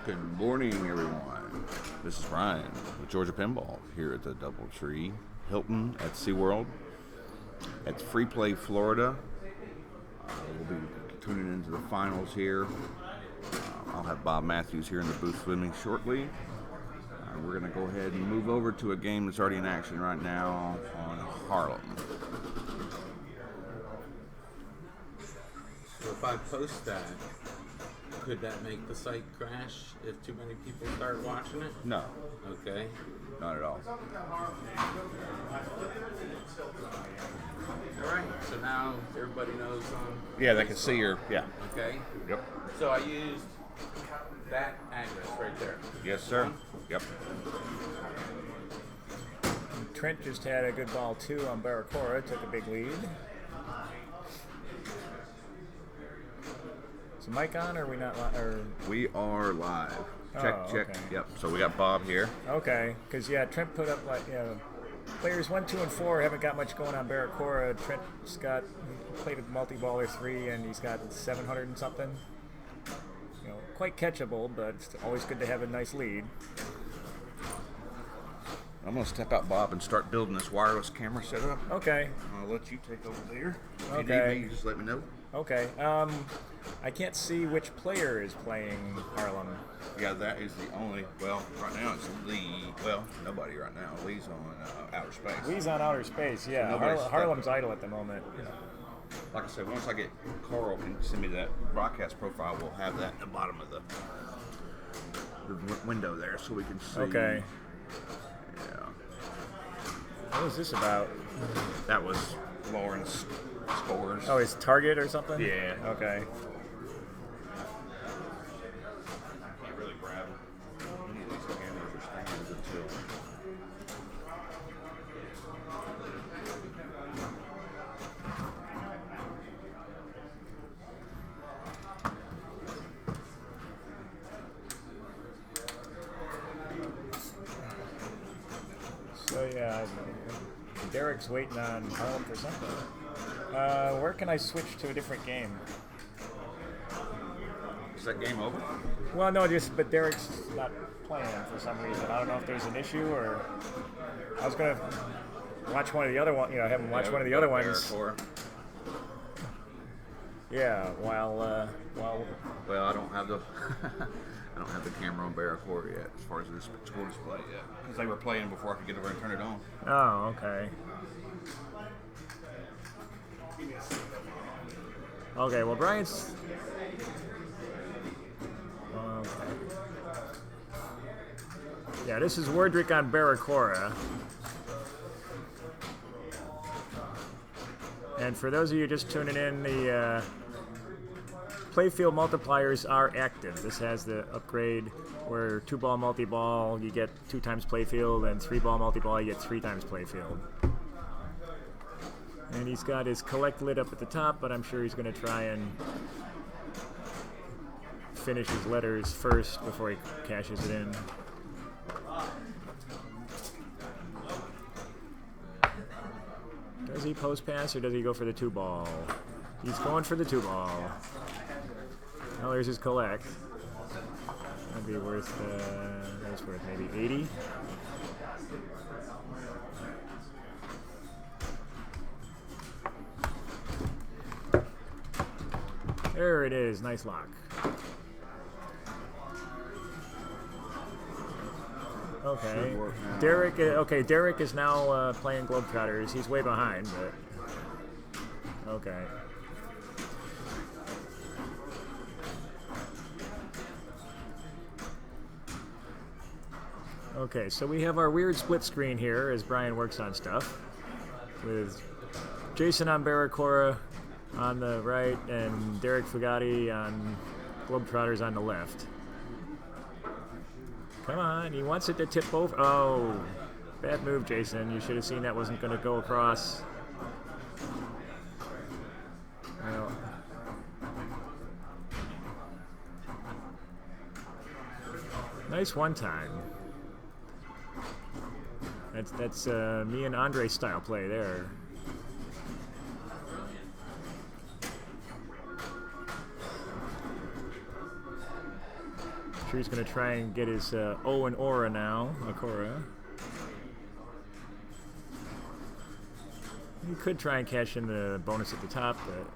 Good morning, everyone. This is Brian with Georgia Pinball here at the Doubletree Hilton at SeaWorld at Free Play, Florida. We'll be tuning into the finals here. I'll have Bob Matthews here in the booth with me shortly. We're going to go ahead and move over to a game that's already in action right now on Harlem. So if I post that, could that make the site crash if too many people start watching it? No. Okay. Not at all. All right. So now everybody knows. Yeah, they can see your. Yeah. Okay. Yep. So I used that address right there. Yes, sir. Yep. Trent just had a good ball too on Baraka, took a big lead. Is the mic on or are we not live? We are live. Check. Okay. Yep. So we got Bob here. Okay, because Trent put up players 1, 2, and 4 haven't got much going on Baraka. Trent's played a multi-baller 3 and he's got 700 and something. Quite catchable, but it's always good to have a nice lead. I'm going to step out, Bob, and start building this wireless camera setup. Okay. I'll let you take over there. If Okay. you need me, just let me know. Okay. I can't see which player is playing Harlem. Yeah, that is the only. Well, right now it's Lee. Well, nobody right now. Lee's on outer space. Lee's on outer space, yeah. So Harlem's idle at the moment. Like I said, once I get Carl can send me that broadcast profile, we'll have that at the bottom of the window there so we can see. Okay. Yeah. What was this about? That was Lauren's scores. Oh, his target or something? Yeah. Okay. Can't really grab any of these cameras or stands until. So yeah, Derek's waiting on Harlem for something. Where can I switch to a different game? Is that game over? Well, no, but Derek's not playing for some reason. I don't know if there's an issue or I was gonna watch one of the other ones. Have him watch one of the other ones. Yeah, while. Well, I don't have the. I don't have the camera on Baraka yet, as far as this score display yet, because they were playing before I could get over and turn it on. Oh, okay. Okay, well, Brian's. Okay. Yeah, this is Wordrick on Baraka. And for those of you just tuning in, the playfield multipliers are active. This has the upgrade where 2-ball multi-ball, you get 2 times playfield, and 3-ball multi-ball, you get 3 times playfield. And he's got his collect lid up at the top, but I'm sure he's going to try and finish his letters first before he cashes it in. Does he post pass or does he go for the 2-ball? He's going for the 2-ball. Well, there's his collect. That'd be worth, that's worth maybe 80. There it is, nice lock. Okay, Derek is now playing Globetrotters. He's way behind, but okay. Okay, so we have our weird split screen here as Brian works on stuff with Jason on Baraka on the right and Derek Fugatti on Globetrotters on the left. Come on, he wants it to tip over. Oh, bad move, Jason. You should have seen that wasn't going to go across. Well, nice one time. That's me and Andre style play there. Sure, he's going to try and get his O and Aura now. Akora. He could try and cash in the bonus at the top, but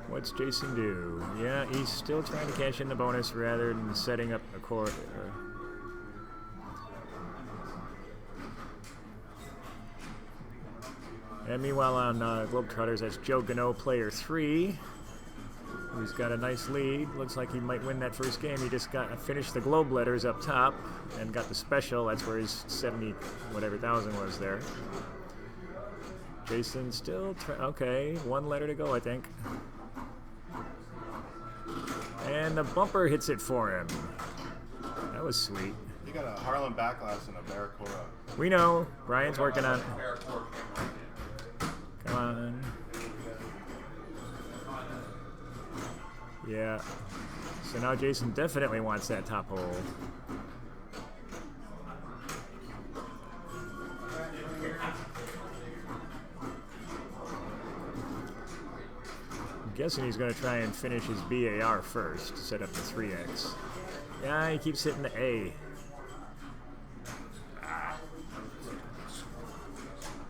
what's Jason do? Yeah, he's still trying to cash in the bonus rather than setting up a core. And meanwhile on Globetrotters, that's Joe Gano, player 3, who's got a nice lead. Looks like he might win that first game. He just finished the Globe letters up top and got the special. That's where his 70 whatever thousand was there. Jason still okay, 1 letter to go, I think. And the bumper hits it for him. That was sweet. You got a Harlem backlash and a Baraka. We know. Brian's working on it. Come on. Yeah. So now Jason definitely wants that top hole. I'm guessing he's going to try and finish his BAR first to set up the 3X. Yeah, he keeps hitting the A.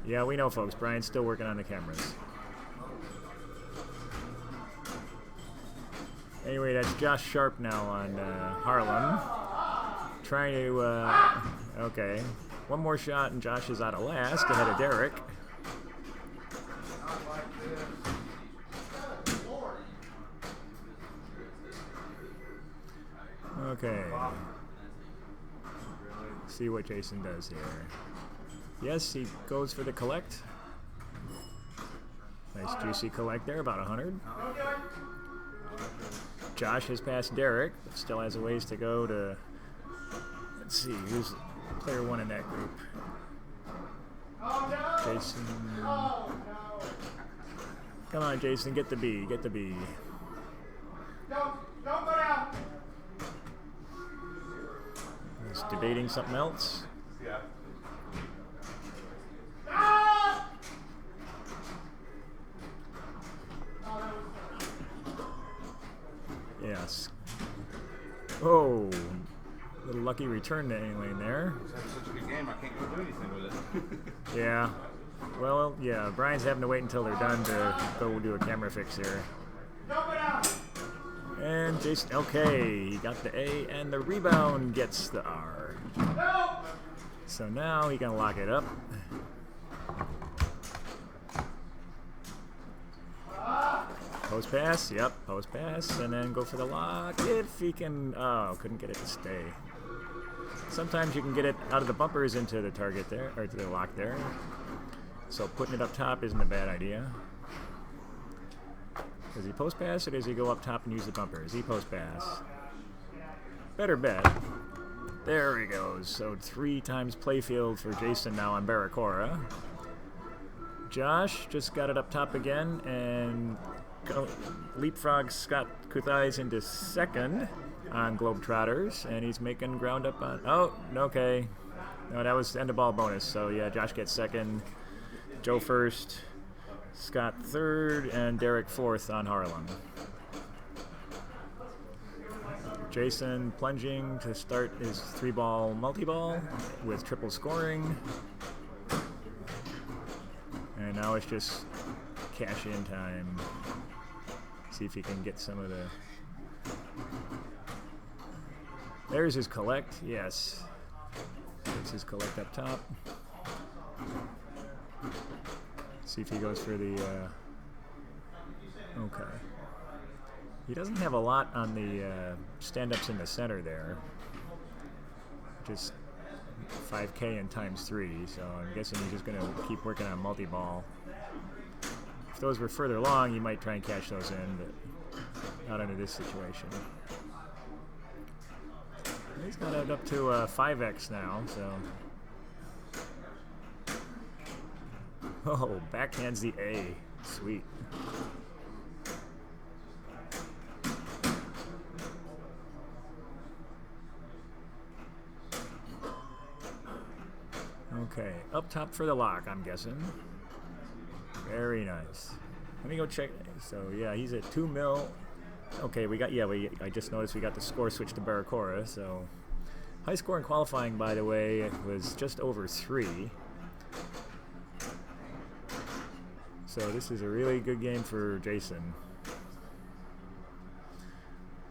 Yeah, we know, folks. Brian's still working on the cameras. Anyway, that's Josh Sharp now on Harlem. Trying to, okay. One more shot and Josh is out of last, ahead of Derek. Okay. See what Jason does here. Yes, he goes for the collect. Nice juicy collect there, about 100. Josh has passed Derek, but still has a ways to go to, let's see, who's player 1 in that group? Jason. Come on, Jason, get the B, get the B. Don't go down. He's debating something else. Yeah. Yes. Oh, little lucky return to A-lane there. It's such a good game, I can't go do anything with it. Yeah. Well, yeah, Brian's having to wait until they're done to go do a camera fix here. And Jason, okay, he got the A, and the rebound gets the R. So now he can lock it up. Post pass, yep, post pass, and then go for the lock if he can. Oh, couldn't get it to stay. Sometimes you can get it out of the bumpers into the target there, or to the lock there. So putting it up top isn't a bad idea. Does he post pass or does he go up top and use the bumpers? He post pass. Better bet. There he goes. So 3 times playfield for Jason now on Baraka. Josh just got it up top again and leapfrogs Scott Kuthais into second on Globetrotters, and he's making ground up on. Oh, okay. No, that was end of ball bonus. So yeah, Josh gets second, Joe first, Scott third, and Derek fourth on Harlem. Jason plunging to start his 3-ball multi-ball with triple scoring. And now it's just cash in time. See if he can get some of the. There's his collect, yes. That's his collect up top. See if he goes for the. Okay. He doesn't have a lot on the stand-ups in the center there. Just 5K and times 3, so I'm guessing he's just going to keep working on multi-ball. If those were further along, you might try and cash those in, but not under this situation. He's got it up to 5X now, so. Oh, backhands the A. Sweet. Okay, up top for the lock, I'm guessing. Very nice. Let me go check. So yeah, he's at 2 mil. Okay, I just noticed we got the score switched to Baraka. So high score in qualifying, by the way, was just over 3. So this is a really good game for Jason.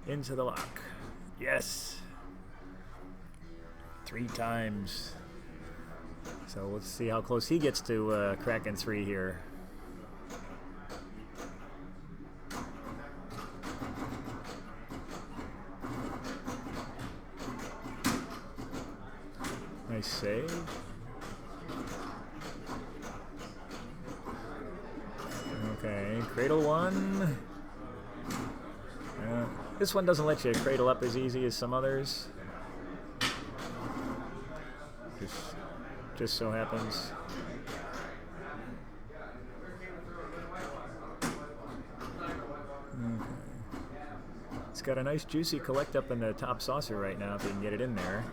Into the lock. Yes. 3 times. So let's see how close he gets to cracking 3 here. Nice save. Okay, cradle 1. This one doesn't let you cradle up as easy as some others. Just so happens. Okay. It's got a nice juicy collect up in the top saucer right now if he can get it in there.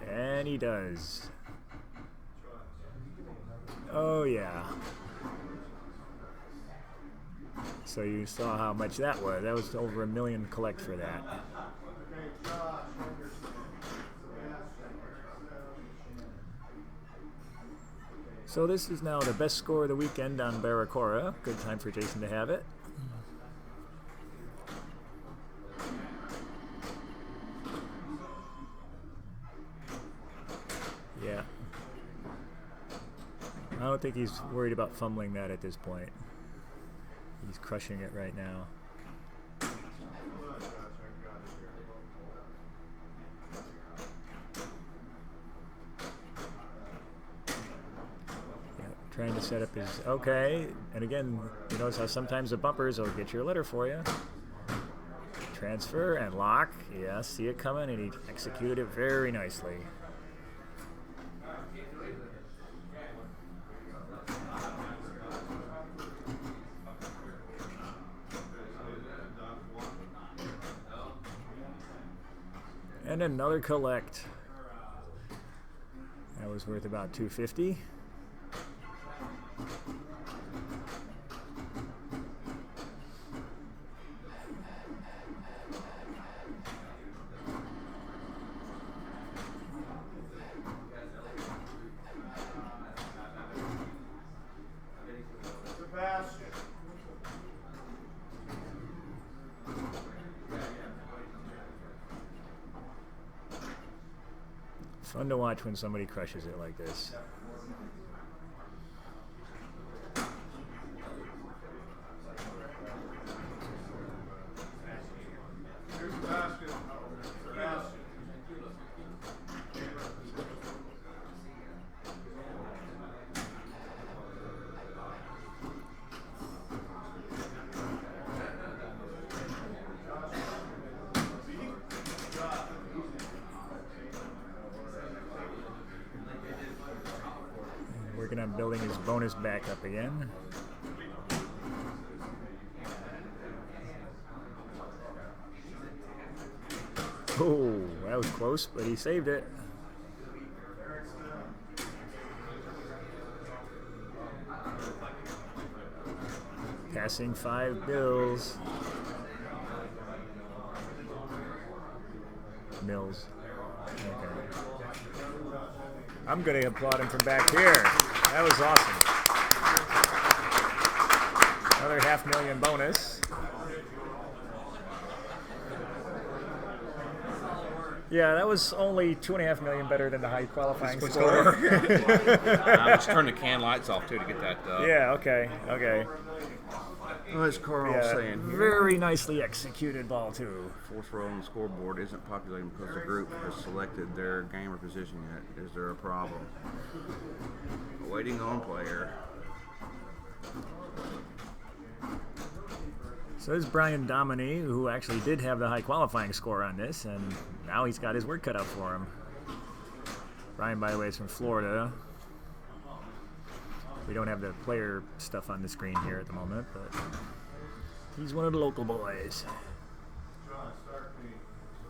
And he does. Oh yeah. So you saw how much that was. That was over $1 million collect for that. So this is now the best score of the weekend on Baraka. Good time for Jason to have it. Yeah. I don't think he's worried about fumbling that at this point. He's crushing it right now. Trying to set up his, okay, and again, you notice how sometimes the bumpers will get your letter for you. Transfer and lock, yeah, see it coming, and he executed it very nicely. And another collect. That was worth about $250. Fun to watch when somebody crushes it like this. Working on building his bonus back up again. Oh, that was close, but he saved it. Passing 5 bills. Mills. Okay. I'm going to applaud him from back here. That was awesome. Another $500,000 bonus. Yeah, that was only $2.5 million better than the high qualifying score. Let's turn the can lights off too to get that. Yeah. Okay. Well, as Carl's saying here, very nicely executed ball too. fourth row on the scoreboard isn't populating because the group has selected their gamer position yet. Is there a problem? Waiting on player. So this is Brian Dominy, who actually did have the high qualifying score on this, and now he's got his work cut out for him. Brian, by the way, is from Florida. We don't have the player stuff on the screen here at the moment, but he's one of the local boys.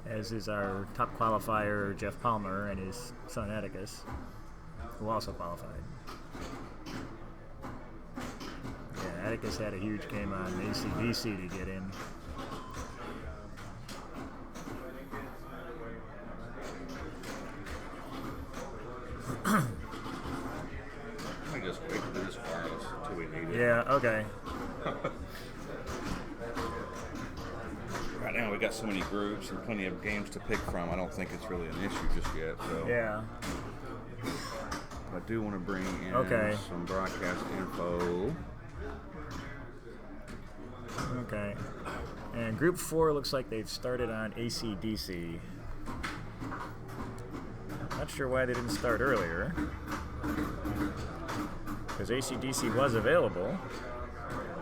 as is our top qualifier, Jeff Palmer, and his son Atticus, who also qualified. Yeah, Atticus had a huge game on ACDC to get in. I just wait for this wireless until we need it. Yeah, okay. Right now we got so many groups and plenty of games to pick from. I don't think it's really an issue just yet. So Yeah. I do want to bring in some broadcast info. Okay. And Group 4 looks like they've started on AC/DC. Not sure why they didn't start earlier. Because AC/DC was available.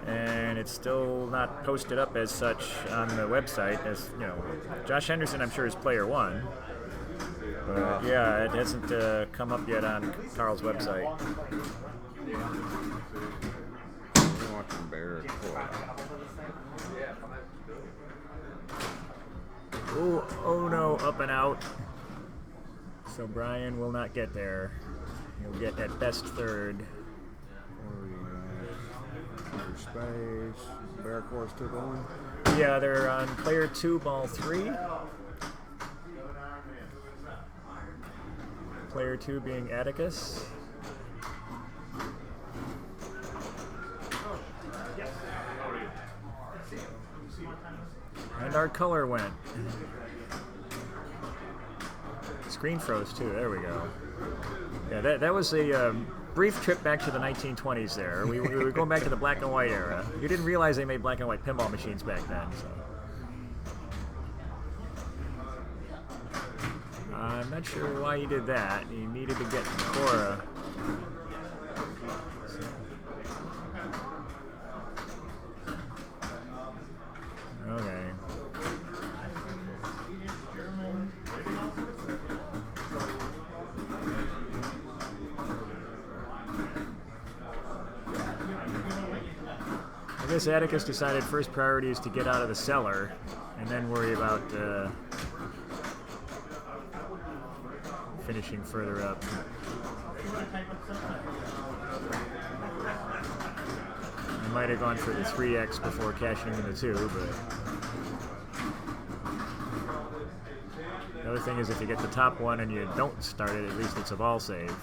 And it's still not posted up as such on the website. As you know, Josh Henderson, I'm sure, is player 1. But yeah, it hasn't come up yet on Carl's website. We're watching Baraka. Oh no, up and out. So Brian will not get there. He'll get at best third. Space. Baraka still going? Yeah, they're on player 2, ball 3. Player 2 being Atticus. And our color went. Screen froze too, there we go. Yeah, that was a brief trip back to the 1920s there. We were going back to the black and white era. You didn't realize they made black and white pinball machines back then, so. I'm not sure why he did that. He needed to get Cora. Okay. I guess Atticus decided first priority is to get out of the cellar and then worry about finishing further up. I might have gone for the 3X before cashing in the 2, but the other thing is if you get the top one and you don't start it, at least it's a ball save.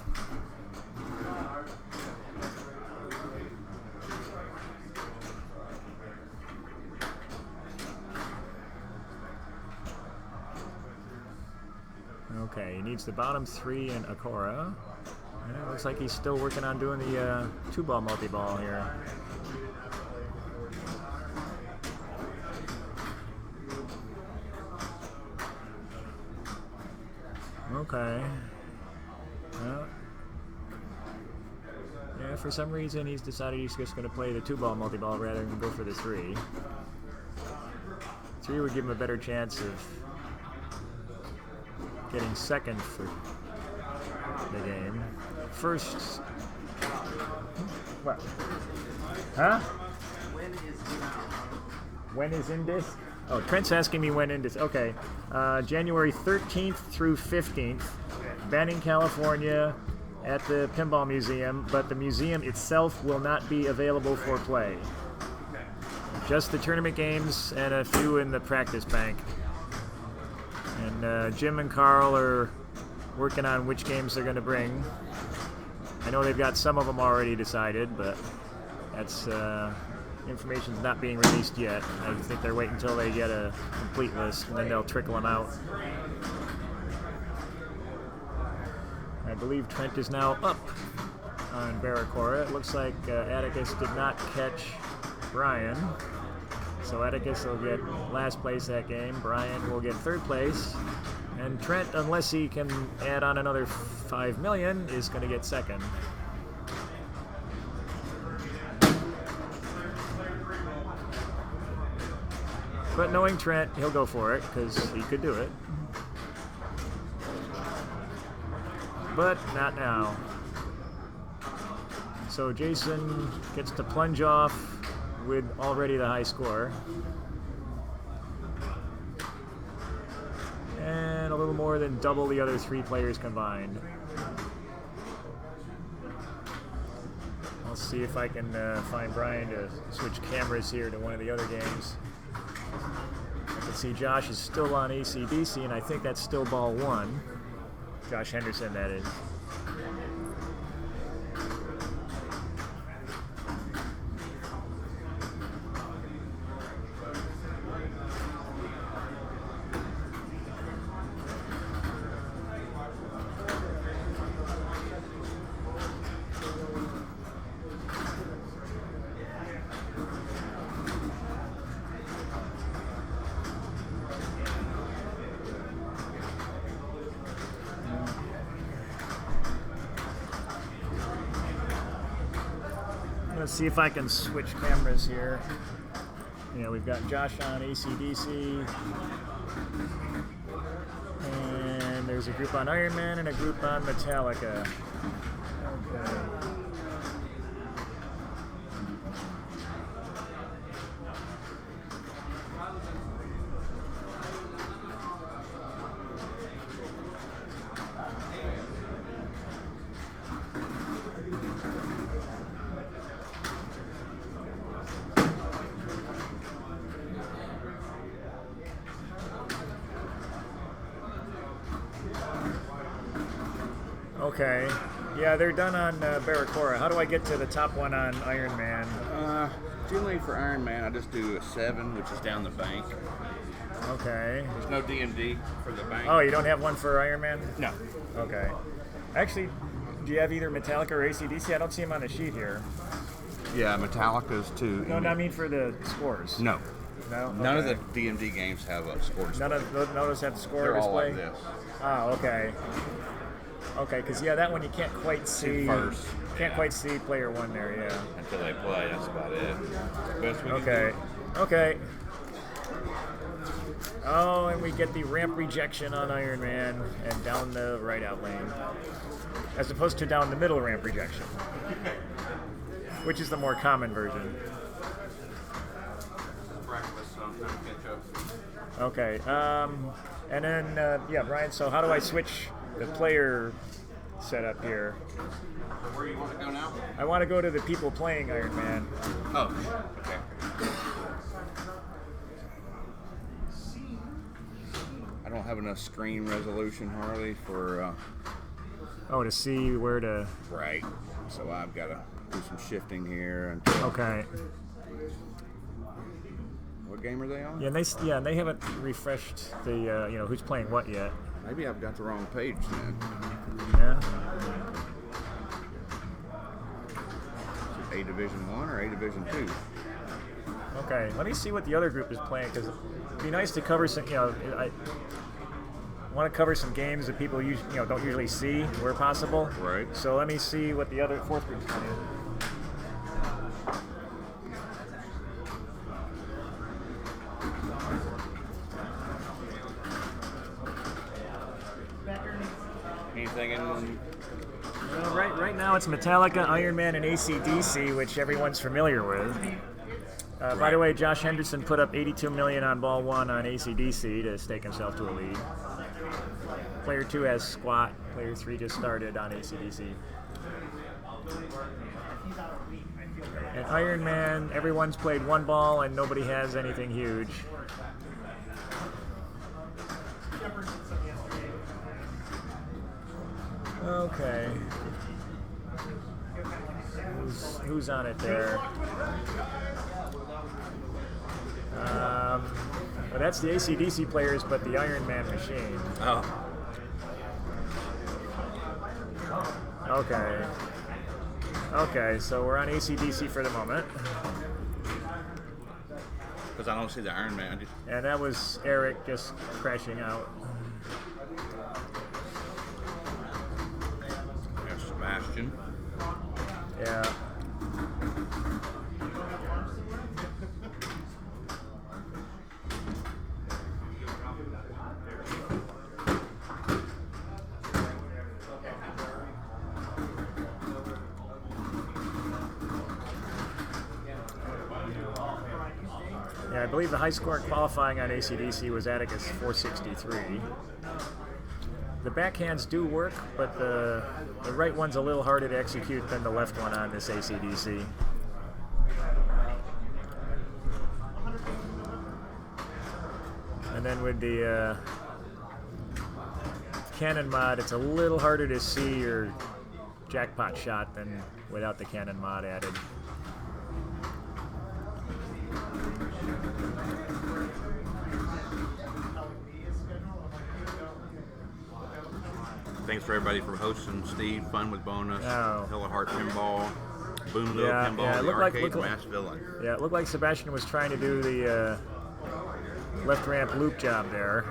Okay, he needs the bottom 3 and a Cora. And it looks like he's still working on doing the 2-ball multi-ball here. Okay. Well, yeah, for some reason he's decided he's just going to play the 2-ball multi-ball rather than go for the 3. 3 would give him a better chance of getting second for the game. First. What? Huh? When is in disc? Oh, Trent's asking me when in disc. Okay. January 13th through 15th, Banning, California, at the Pinball Museum, but the museum itself will not be available for play. Just the tournament games and a few in the practice bank. And Jim and Carl are working on which games they're going to bring. I know they've got some of them already decided, but that's information's not being released yet. I think they're waiting until they get a complete list, and then they'll trickle them out. I believe Trent is now up on Baraka. It looks like Atticus did not catch Brian. So Atticus will get last place that game. Brian will get third place. And Trent, unless he can add on another 5 million, is going to get second. But knowing Trent, he'll go for it, because he could do it. But not now. So Jason gets to plunge off with already the high score. no more than double the other 3 players combined. I'll see if I can find Brian to switch cameras here to one of the other games. I can see Josh is still on AC/DC, and I think that's still ball 1. Josh Henderson, that is. Let's see if I can switch cameras here. Yeah, we've got Josh on AC/DC, and there's a group on Iron Man and a group on Metallica. Okay. Okay. Yeah, they're done on Baraka. How do I get to the top one on Iron Man? Generally for Iron Man, I just do a 7, which is down the bank. Okay. There's no DMD for the bank. Oh, you don't have one for Iron Man? No. Okay. Actually, do you have either Metallica or AC/DC? I don't see them on the sheet here. Yeah, Metallica's too. No, I mean for the scores. No. No? None of Okay. the DMD games have a score display. None of those have the score They're all display? like this. Oh, okay. Okay, because yeah, that one you can't quite see. First. Can't quite see player 1 there, yeah. Until they play, that's about it. Best we can Okay. do. Okay. Oh, and we get the ramp rejection on Iron Man and down the right out lane. As opposed to down the middle ramp rejection. Which is the more common version. Breakfast, so I'm trying to catch up. Okay. And then, yeah, Brian, so how do I switch the player setup here? Where do you want to go now? I want to go to the people playing Iron Man. Oh, okay. I don't have enough screen resolution, Harley, for Oh, to see where to... right. So I've got to do some shifting here. Until, Okay. What game are they on? Yeah, and they haven't refreshed the, who's playing what yet. Maybe I've got the wrong page then. Yeah. Is it A Division 1 or A Division 2? Okay, let me see what the other group is playing, because it'd be nice to cover some, I want to cover some games that people don't usually see where possible. Right. So let me see what the other 4th group's playing. Anything in... Right now it's Metallica, Iron Man, and AC/DC, which everyone's familiar with. By the way, Josh Henderson put up 82 million on ball 1 on AC/DC to stake himself to a lead. Player 2 has squat. Player 3 just started on AC/DC. And Iron Man, everyone's played 1 ball and nobody has anything huge. Okay. Who's on it there? Well, that's the AC/DC players, but the Iron Man machine. Oh. Okay. Okay, so we're on AC/DC for the moment. Because I don't see the Iron Man. And that was Eric just crashing out. There's Sebastian. Yeah. Yeah, I believe the high score in qualifying on AC/DC was Atticus 463. the backhands do work, but the right one's a little harder to execute than the left one on this AC/DC. And then with the cannon mod, it's a little harder to see your jackpot shot than without the cannon mod added. Thanks for everybody for hosting. Steve, Fun with Bonus, Oh. Hella Heart Pinball, Boom Little Yeah, Pinball, yeah, it the looked like- Arcade, looked like- Mass Villain. Yeah, it looked like Sebastian was trying to do the left ramp loop job there.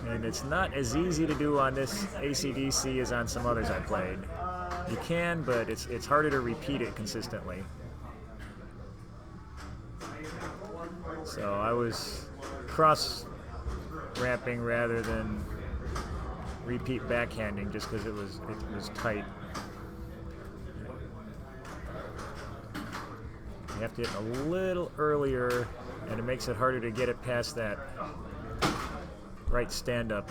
And it's not as easy to do on this AC/DC as on some others I played. You can, but it's harder to repeat it consistently. So I was cross ramping rather than repeat backhanding just because it was tight. You have to hit a little earlier, and it makes it harder to get it past that right stand-up.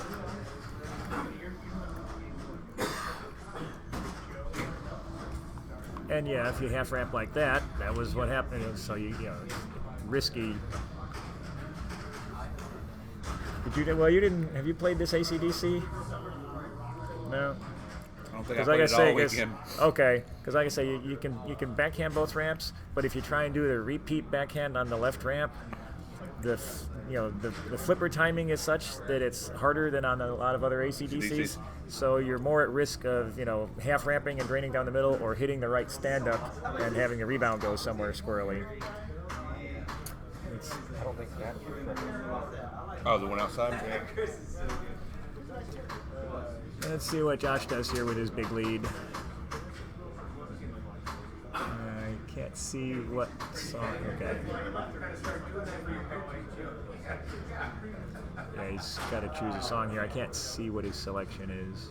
And yeah, if you half ramp like that, that was what happened. So you know, risky. Did you? Well, you didn't. Have you played this AC/DC? No. I don't think I Because played like I it all say, weekend. okay. Because like I say, you can backhand both ramps, but if you try and do the repeat backhand on the left ramp, the flipper timing is such that it's harder than on a lot of other AC/DCs. So you're more at risk of half ramping and draining down the middle, or hitting the right stand up and having the rebound go somewhere squirrely. I don't think that. Oh, the one outside? Let's see what Josh does here with his big lead. I can't see what song. Okay. Yeah, he's got to choose a song here. I can't see what his selection is.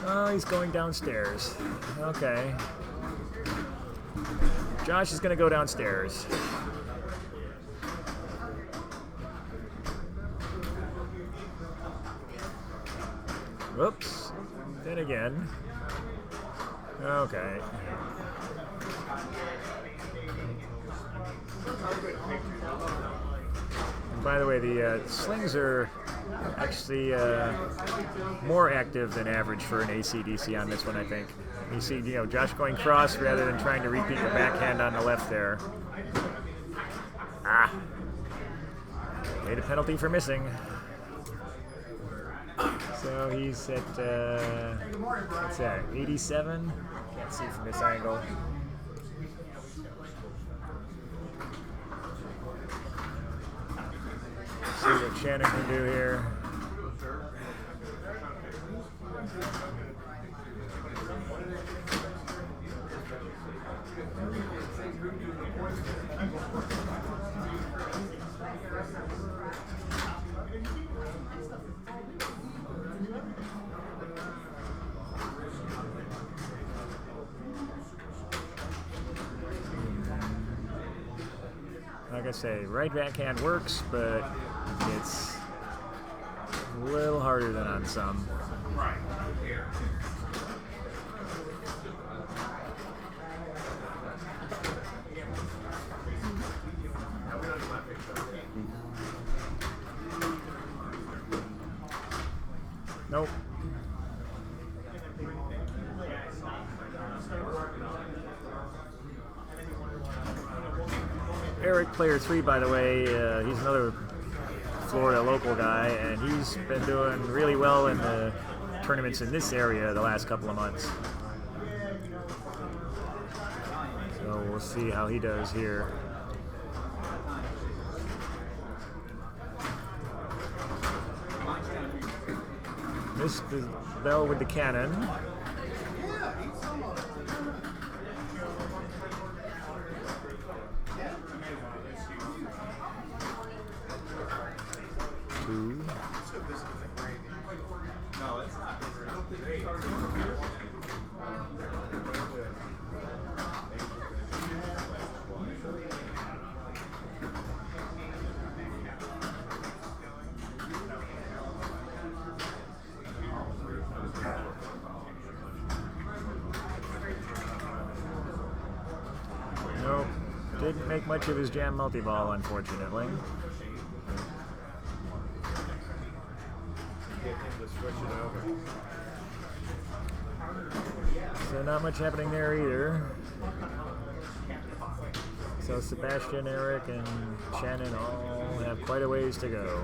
Oh, he's going downstairs. Okay. Josh is going to go downstairs. Whoops. Then again. Okay. And by the way, the slings are actually more active than average for an AC/DC on this one, I think. You see, Josh going cross rather than trying to repeat the backhand on the left there. Ah. Paid a penalty for missing. So he's at, what's that, 87? Can't see from this angle. See what Shannon can do here. Like I say, right backhand works, but it's a little harder than on some. Nope. Eric, player 3, by the way, he's another Florida local guy, and he's been doing really well in the tournaments in this area the last couple of months. So we'll see how he does here. Missed the bell with the cannon. Nope. Didn't make much of his jam multi-ball, unfortunately. Get him to switch it over. So not much happening there either. So Sebastian, Eric, and Shannon all have quite a ways to go.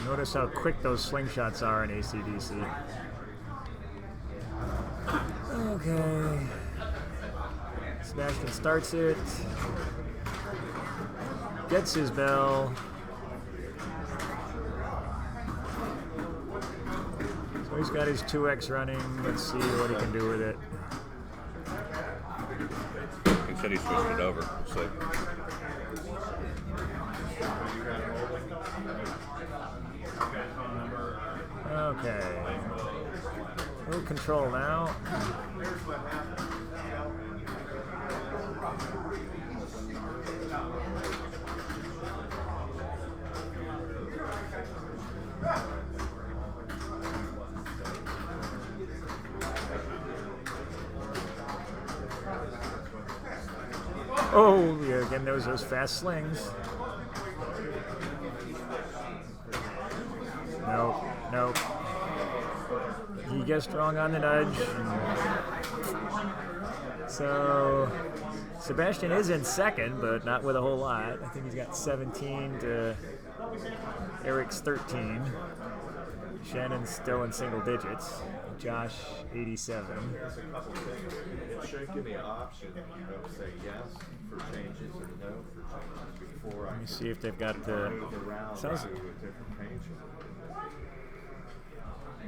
Notice how quick those slingshots are in AC/DC. Okay. Sebastian starts it. Gets his bell. So he's got his 2X running. Let's see what he can do with it. He said he switched it over. So Okay. Little control now. Oh, yeah, again, those fast slings. Nope, nope. He gets strong on the nudge. So Sebastian is in second, but not with a whole lot. I think he's got 17 to Eric's 13. Shannon's still in single digits. Josh, 87. It should give me an option, say yes for changes or no for changes before I Let me see if they've got the. Sounds. do a different paint job.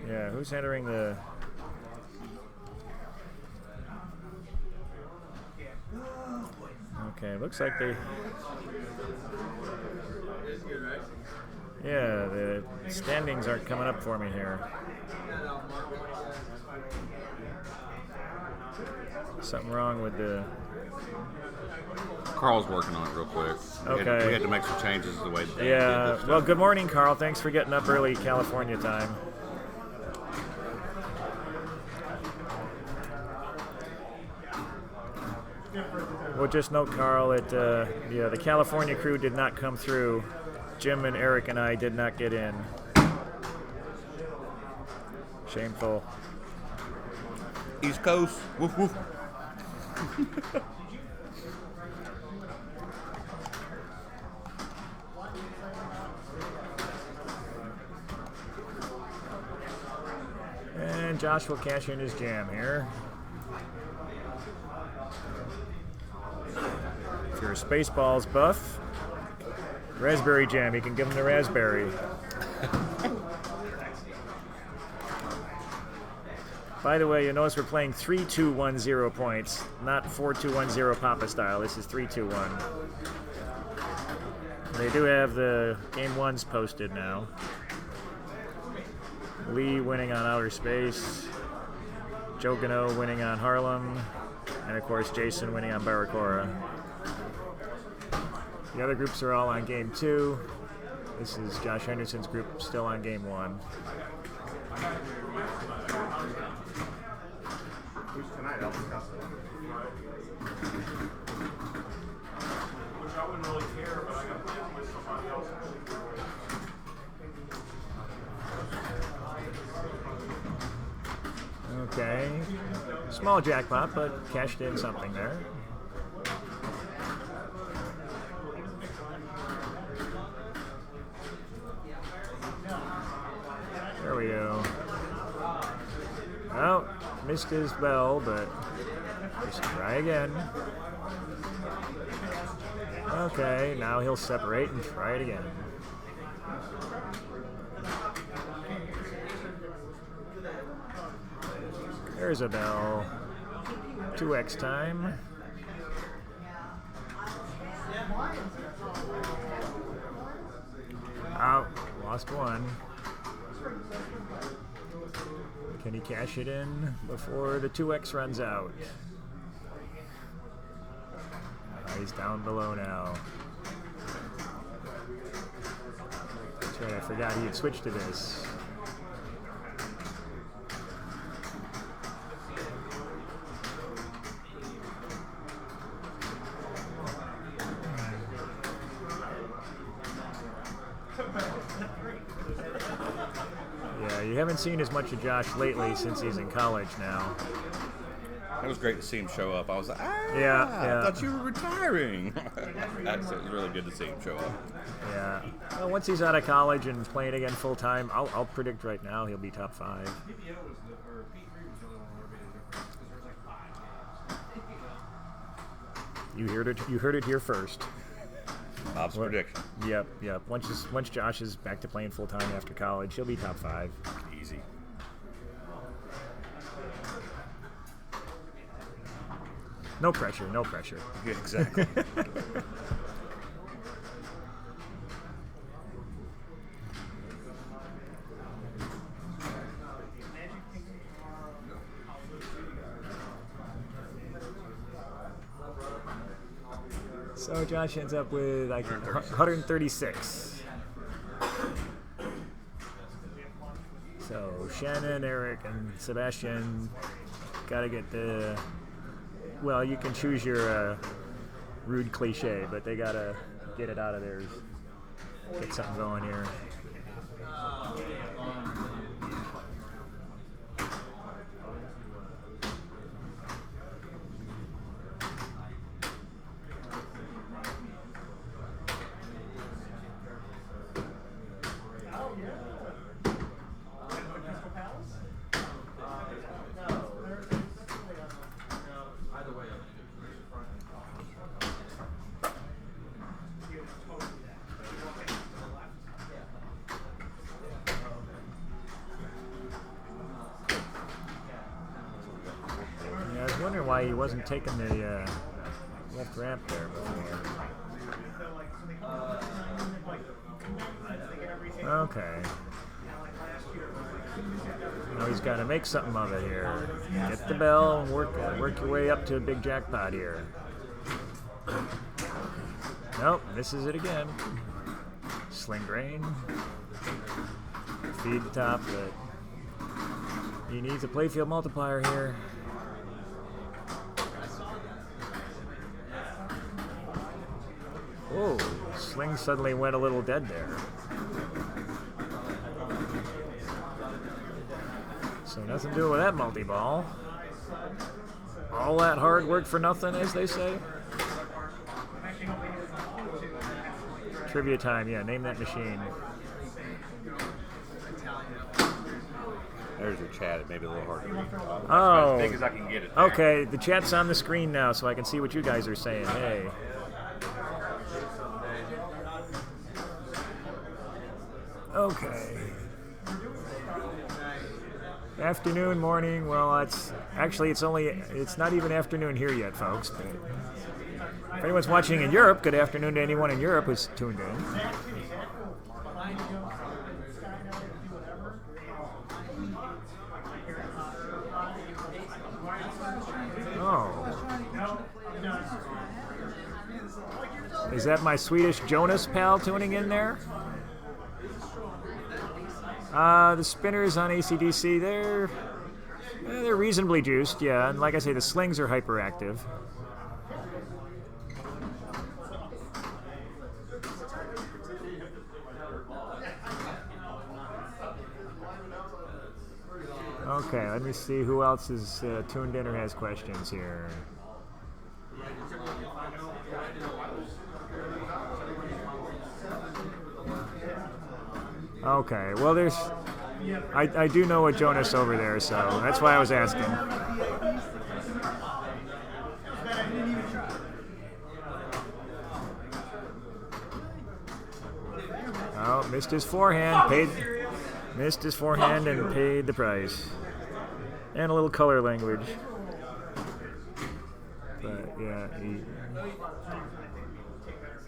Yeah, who's entering the? Okay, looks like they. Yeah, the standings aren't coming up for me here. Something wrong with the. Carl's working on it real quick. Okay. We had to make some changes the way they Yeah, did this well, stuff. good morning, Carl. Thanks for getting up early California time. Well, just note, Carl, that yeah, the California crew did not come through. Jim and Eric and I did not get in. Shameful. East Coast. Woof woof. And Josh will cash in his jam here. If you're a Spaceballs buff, raspberry jam, you can give him the raspberry. By the way, you notice we're playing 3-2-1-0 points, not 4-2-1-0 Papa style. This is 3-2-1. They do have the game ones posted now. Lee winning on Outer Space, Joe Gano winning on Harlem, and of course Jason winning on Baraka. The other groups are all on game 2. This is Josh Henderson's group still on game 1. Who's tonight? Elvis Costello. Which I wouldn't really care, but I got to play with somebody else. Okay, small jackpot, but cashed in something there. missed his bell, but just try again. Okay, now he'll separate and try it again. There's a bell. 2x time. Out. Lost one. Can he cash it in before the 2x runs out? He's down below now. That's right, I forgot he had switched to this. Yeah, you haven't seen as much of Josh lately since he's in college now. It was great to see him show up. I was like, yeah. I thought you were retiring. It was really good to see him show up. Yeah. Well, once he's out of college and playing again full time, I'll predict right now he'll be top 5. You heard it here first. Bob's prediction. Yep. Once Josh is back to playing full time after college, he'll be top 5. Easy. No pressure. Yeah, exactly. So Josh ends up with 136. So Shannon, Eric, and Sebastian got to get the... Well, you can choose your rude cliche, but they got to get it out of theirs. Get something going here. I was wondering why he wasn't taking the left ramp there before. Okay. Now he's got to make something of it here. Get the bell and work your way up to a big jackpot here. Nope, misses it again. Sling grain. Feed the top, but he needs a playfield multiplier here. Oh, Sling suddenly went a little dead there. So nothing to do with that multi-ball. All that hard work for nothing, as they say. Trivia time, yeah, name that machine. There's your chat. It may be a little hard to read. Oh. As big as I can get it there. Okay, the chat's on the screen now, so I can see what you guys are saying. Hey. Okay. Afternoon, morning. Well, it's not even afternoon here yet, folks. But if anyone's watching in Europe, good afternoon to anyone in Europe who's tuned in. Oh. Is that my Swedish Jonas pal tuning in there? The spinners on AC/DC, they're reasonably juiced, yeah. And like I say, the slings are hyperactive. Okay, let me see who else is tuned in or has questions here. Okay, well I do know a Jonas over there, so that's why I was asking. Missed his forehand, missed his forehand and paid the price. And a little color language. But yeah,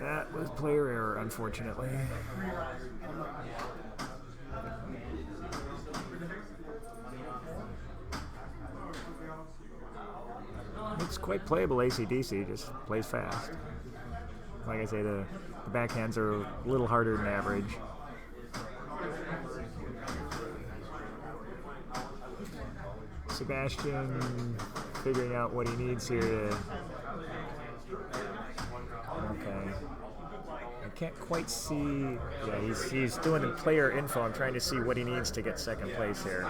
that was player error, unfortunately. It's quite playable AC/DC, just plays fast. Like I say, the backhands are a little harder than average. Sebastian figuring out what he needs here to... Okay. I can't quite see... Yeah, he's doing the player info. I'm trying to see what he needs to get second place here.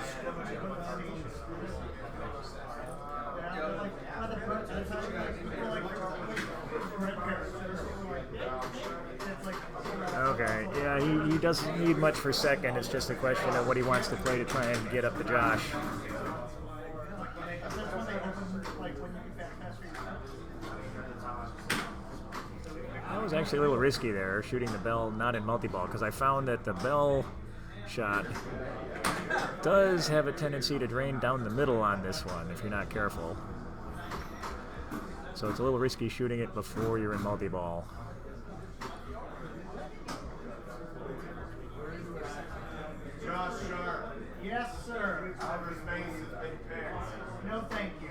Okay, yeah, he doesn't need much for second. It's just a question of what he wants to play to try and get up to Josh. That was actually a little risky there, shooting the bell not in multi-ball, because I found that the bell shot does have a tendency to drain down the middle on this one if you're not careful. So it's a little risky shooting it before you're in multi-ball. Josh Sharp. Yes, sir. Outer space has been picked. No, thank you.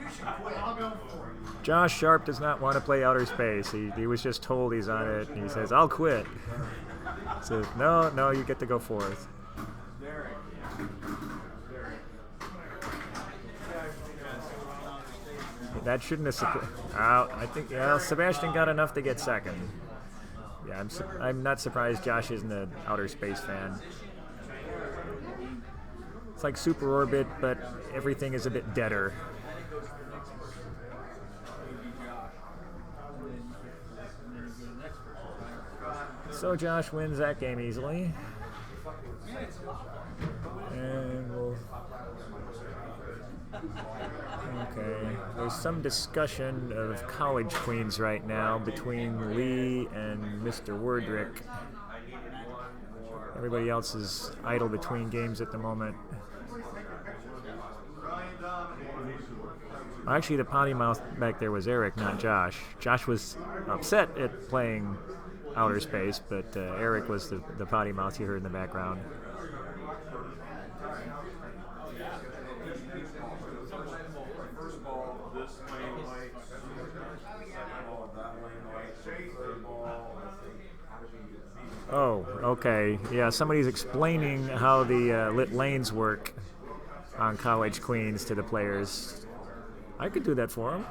You should quit. I'll go for it. Josh Sharp does not want to play outer space. He was just told he's on it, and he says, "I'll quit." So no, you get to go fourth. That shouldn't have. I think Sebastian got enough to get second. Yeah, I'm not surprised Josh isn't an outer space fan. It's like Super Orbit, but everything is a bit deader. So Josh wins that game easily. And we'll... Okay, there's some discussion of college queens right now between Lee and Mr. Wordrick. Everybody else is idle between games at the moment. Actually, the potty mouth back there was Eric, not Josh. Josh was upset at playing outer space, but Eric was the potty mouth you heard in the background. Oh, okay. Yeah, somebody's explaining how the lit lanes work on College Queens to the players. I could do that for them.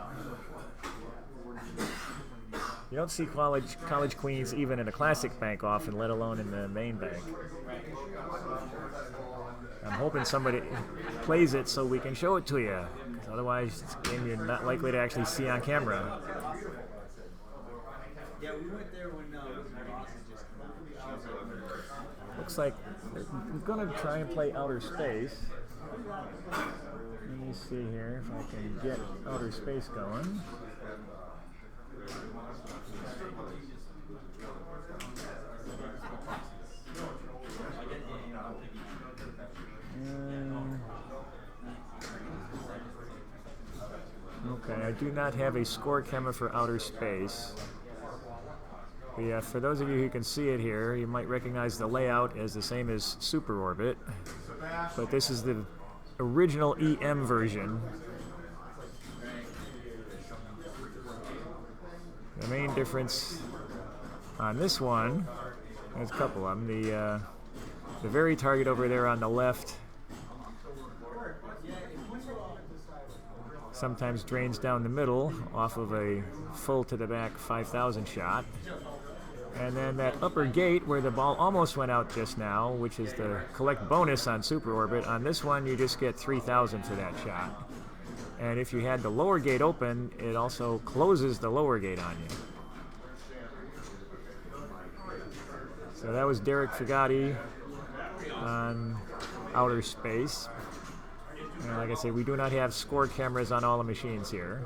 You don't see college Queens even in a classic bank often, let alone in the main bank. I'm hoping somebody plays it so we can show it to you. Otherwise, it's a game you're not likely to actually see on camera. Yeah, we went there when Looks like I'm going to try and play outer space. Let me see here if I can get outer space going. Okay, I do not have a score camera for outer space. But yeah, for those of you who can see it here, you might recognize the layout as the same as Super Orbit. But this is the original EM version. The main difference on this one, there's a couple of them. The very target over there on the left sometimes drains down the middle off of a full to the back 5,000 shot. And then that upper gate where the ball almost went out just now, which is the collect bonus on Super Orbit, on this one you just get 3,000 for that shot. And if you had the lower gate open, it also closes the lower gate on you. So that was Derek Fugati on outer space. And like I say, we do not have score cameras on all the machines here.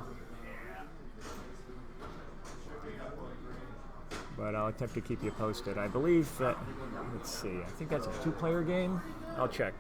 but I'll attempt to keep you posted. I believe that, let's see, I think that's a 2-player game. I'll check.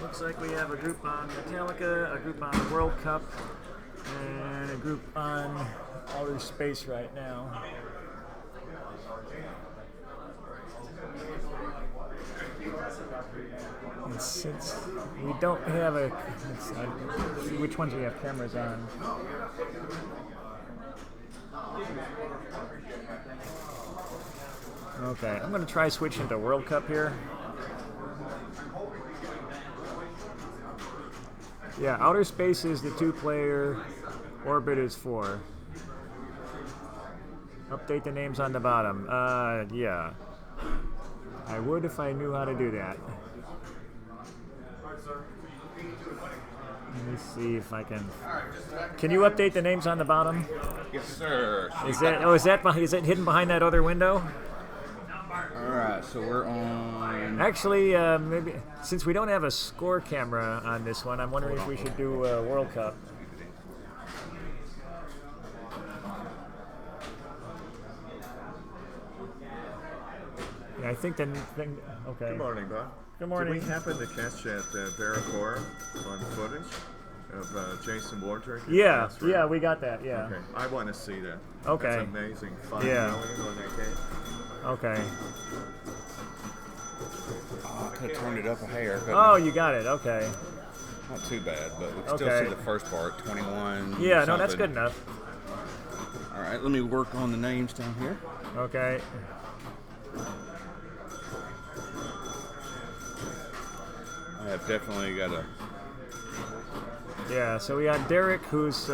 Looks like we have a group on Metallica, a group on World Cup, and a group on outer space right now. And since we don't have a, let's see which ones we have cameras on. Okay, I'm going to try switching to World Cup here. Yeah, outer space is the 2-player, orbit is 4. Update the names on the bottom. Yeah. I would if I knew how to do that. Let me see if I can. Can you update the names on the bottom? Yes, sir. Is it hidden behind that other window? Alright, so we're on. Actually, maybe since we don't have a score camera on this one, I'm wondering if we should do World Cup. Yeah, I think then. Okay. Good morning, Bob. Good morning. Did we happen to catch that Baraka on footage of Jason Wardrick? Yeah, yeah, we got that. Yeah. Okay, I want to see that. Okay. That's amazing. 5 Yeah. million on that game. Okay. Oh, I could have turned it up a hair. Oh, you got it. Okay. Not too bad, but we can still Okay. see the first part, 21. Yeah, no, that's something. good enough. All right, let me work on the names down here. Okay. I have definitely got a. Yeah, so we got Derek, who's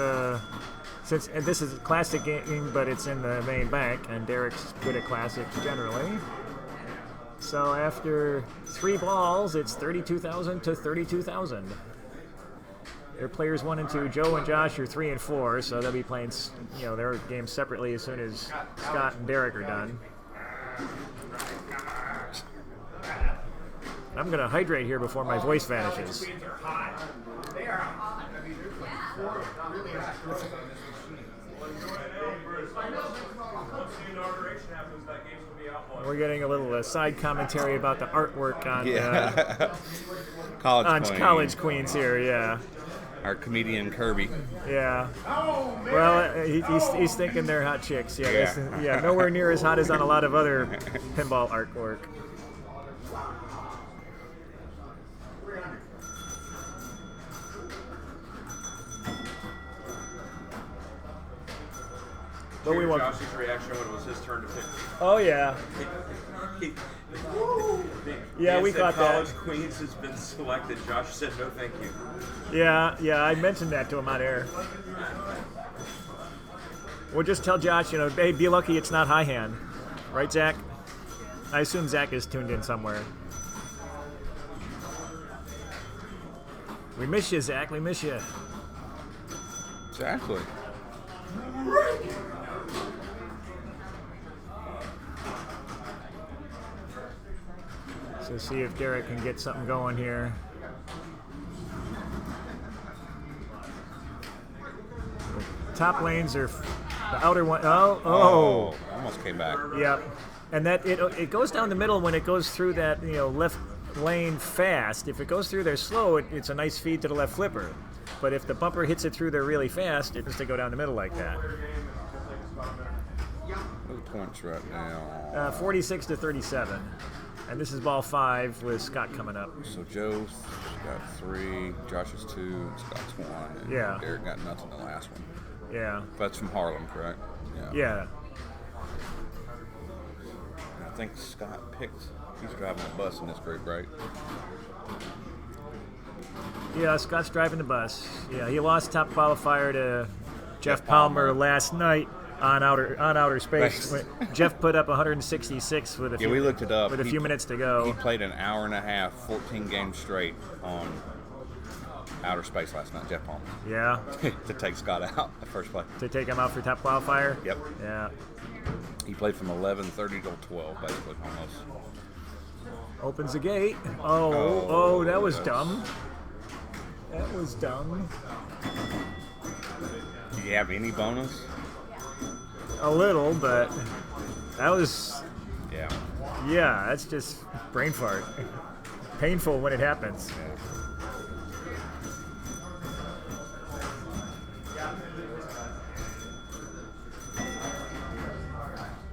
and this is a classic game, but it's in the main bank, and Derek's good at classics generally. So after 3 balls, it's 32,000 to 32,000. Their players 1 and 2, Joe and Josh, are 3 and 4, so they'll be playing, their games separately as soon as Scott and Derek are done. I'm gonna hydrate here before my voice vanishes. We're getting a little side commentary about the artwork on College Queens here, yeah. Our comedian Kirby. Yeah. Well, he's thinking they're hot chicks. Yeah. Yeah. Nowhere near as hot as on a lot of other pinball artwork. But we want Josh's reaction when it was his turn to pick. Oh yeah. Yeah, we thought that. College Queens has been selected. Josh said no, thank you. Yeah, I mentioned that to him on air. We'll just tell Josh, hey, be lucky it's not high hand, right, Zach? I assume Zach is tuned in somewhere. We miss you, Zach. We miss you. Exactly. So see if Derek can get something going here. The top lanes are the outer one. Oh! Almost came back. Yep. And that it goes down the middle when it goes through that left lane fast. If it goes through there slow, it's a nice feed to the left flipper. But if the bumper hits it through there really fast, it has to go down the middle like that. What are the points right now? 46 to 37. And this is ball 5 with Scott coming up. So Joe's got 3, Josh is 2, and Scott's 1. And Yeah. Derek got nothing the last one. Yeah. That's from Harlem, correct? Yeah. I think Scott picked. He's driving the bus in this group, right? Yeah, Scott's driving the bus. Yeah, he lost top qualifier to Jeff Palmer last night on outer space. Jeff put up 166 with a few, we looked it up. with a few minutes to go. He played an hour and a half, 14 games straight on outer space last night, Jeff Palmer. Yeah, To take Scott out the first play. to take him out for top qualifier. Yep. Yeah. He played from 11:30 till 12, basically, almost. Opens the gate. Oh, that was dumb. That was dumb. Do you have any bonus? A little, but that was, Yeah. that's just brain fart. Painful when it happens.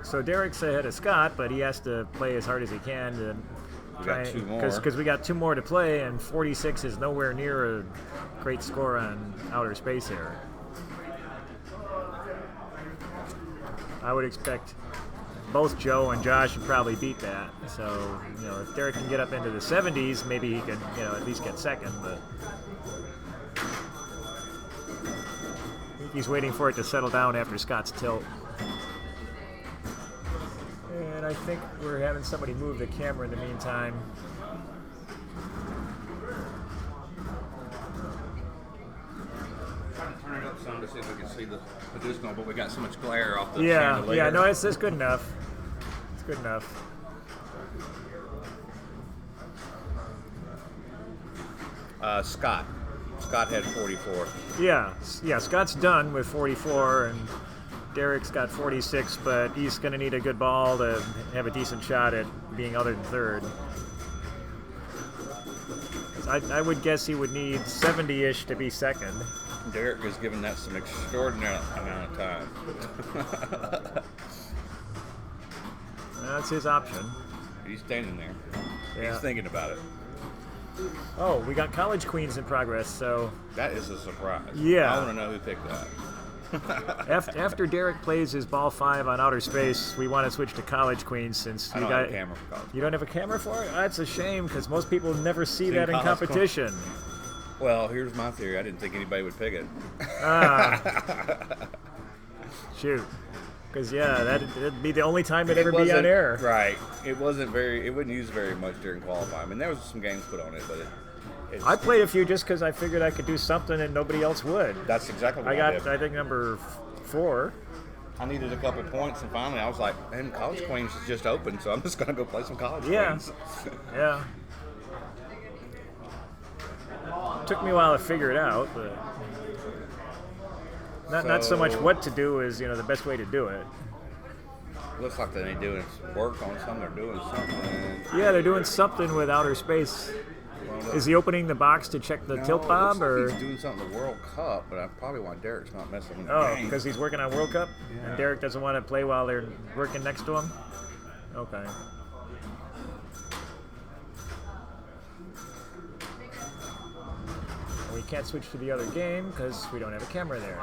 So Derek's ahead of Scott, but he has to play as hard as he can to We got 2 more. because we got 2 more to play, and 46 is nowhere near a great score on outer space here. I would expect both Joe and Josh would probably beat that. So, if Derek can get up into the 70s, maybe he can, at least get second. But I think he's waiting for it to settle down after Scott's tilt. And I think we're having somebody move the camera in the meantime. Turn it up some to see if we can see the Padusco, but we got so much glare off the Yeah, chandelier. no, it's good enough. It's good enough. Scott. Scott had 44. Yeah, Scott's done with 44, and Derek's got 46, but he's going to need a good ball to have a decent shot at being other than third. I would guess he would need 70-ish to be second. Derek was given that some extraordinary amount of time. That's his option. He's standing there. Yeah. He's thinking about it. Oh, we got College Queens in progress, so That is a surprise. Yeah. I want to know who picked that. after Derek plays his ball 5 on outer space, we want to switch to College Queens since I you don't got have a camera for college. You don't have a camera for it? That's a shame because most people never see Seen that in College competition. Well, here's my theory. I didn't think anybody would pick it. Shoot. Because, that'd be the only time it'd ever be on air. Right. It wouldn't use very much during qualifying. I mean, there was some games put on it, but it's, I played a few just because I figured I could do something and nobody else would. that's exactly what I got, did. I think, number 4. I needed a couple points, and finally I was like, man, College Queens is just open, so I'm just going to go play some College Yeah. Queens. Yeah. Took me a while to figure it out, but not so much what to do is the best way to do it. Looks like they ain't doing work on something. They're doing something. Yeah, they're doing something with outer space. Is he opening the box to check the tilt it bomb, looks like or? he's doing something in the World Cup, but that's probably why Derek's not messing with the Oh, game. because he's working on World Cup, and Derek doesn't want to play while they're working next to him. Okay. We can't switch to the other game because we don't have a camera there.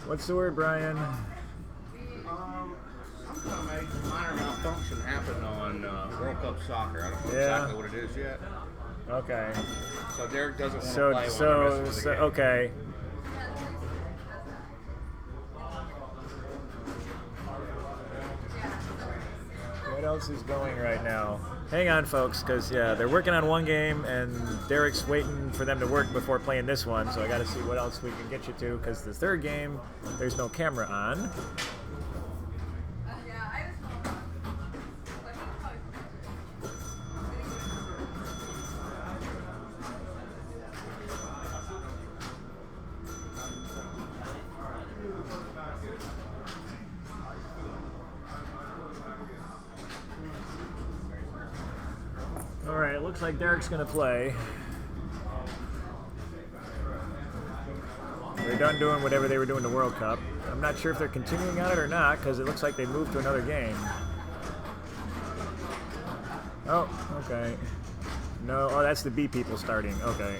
What's the word, Brian? Some kind of minor malfunction happened on World Cup soccer. I don't know Yeah. exactly what it is yet. Okay. So Derek doesn't want to So, play while so, they're messing with the so game. okay. What else is going right now? Hang on, folks, because they're working on one game, and Derek's waiting for them to work before playing this one. So I got to see what else we can get you to, because the third game, there's no camera on. looks like Derek's going to play. They're done doing whatever they were doing the World Cup. I'm not sure if they're continuing on it or not because it looks like they moved to another game. Oh, okay. No, oh, that's the B people starting. Okay.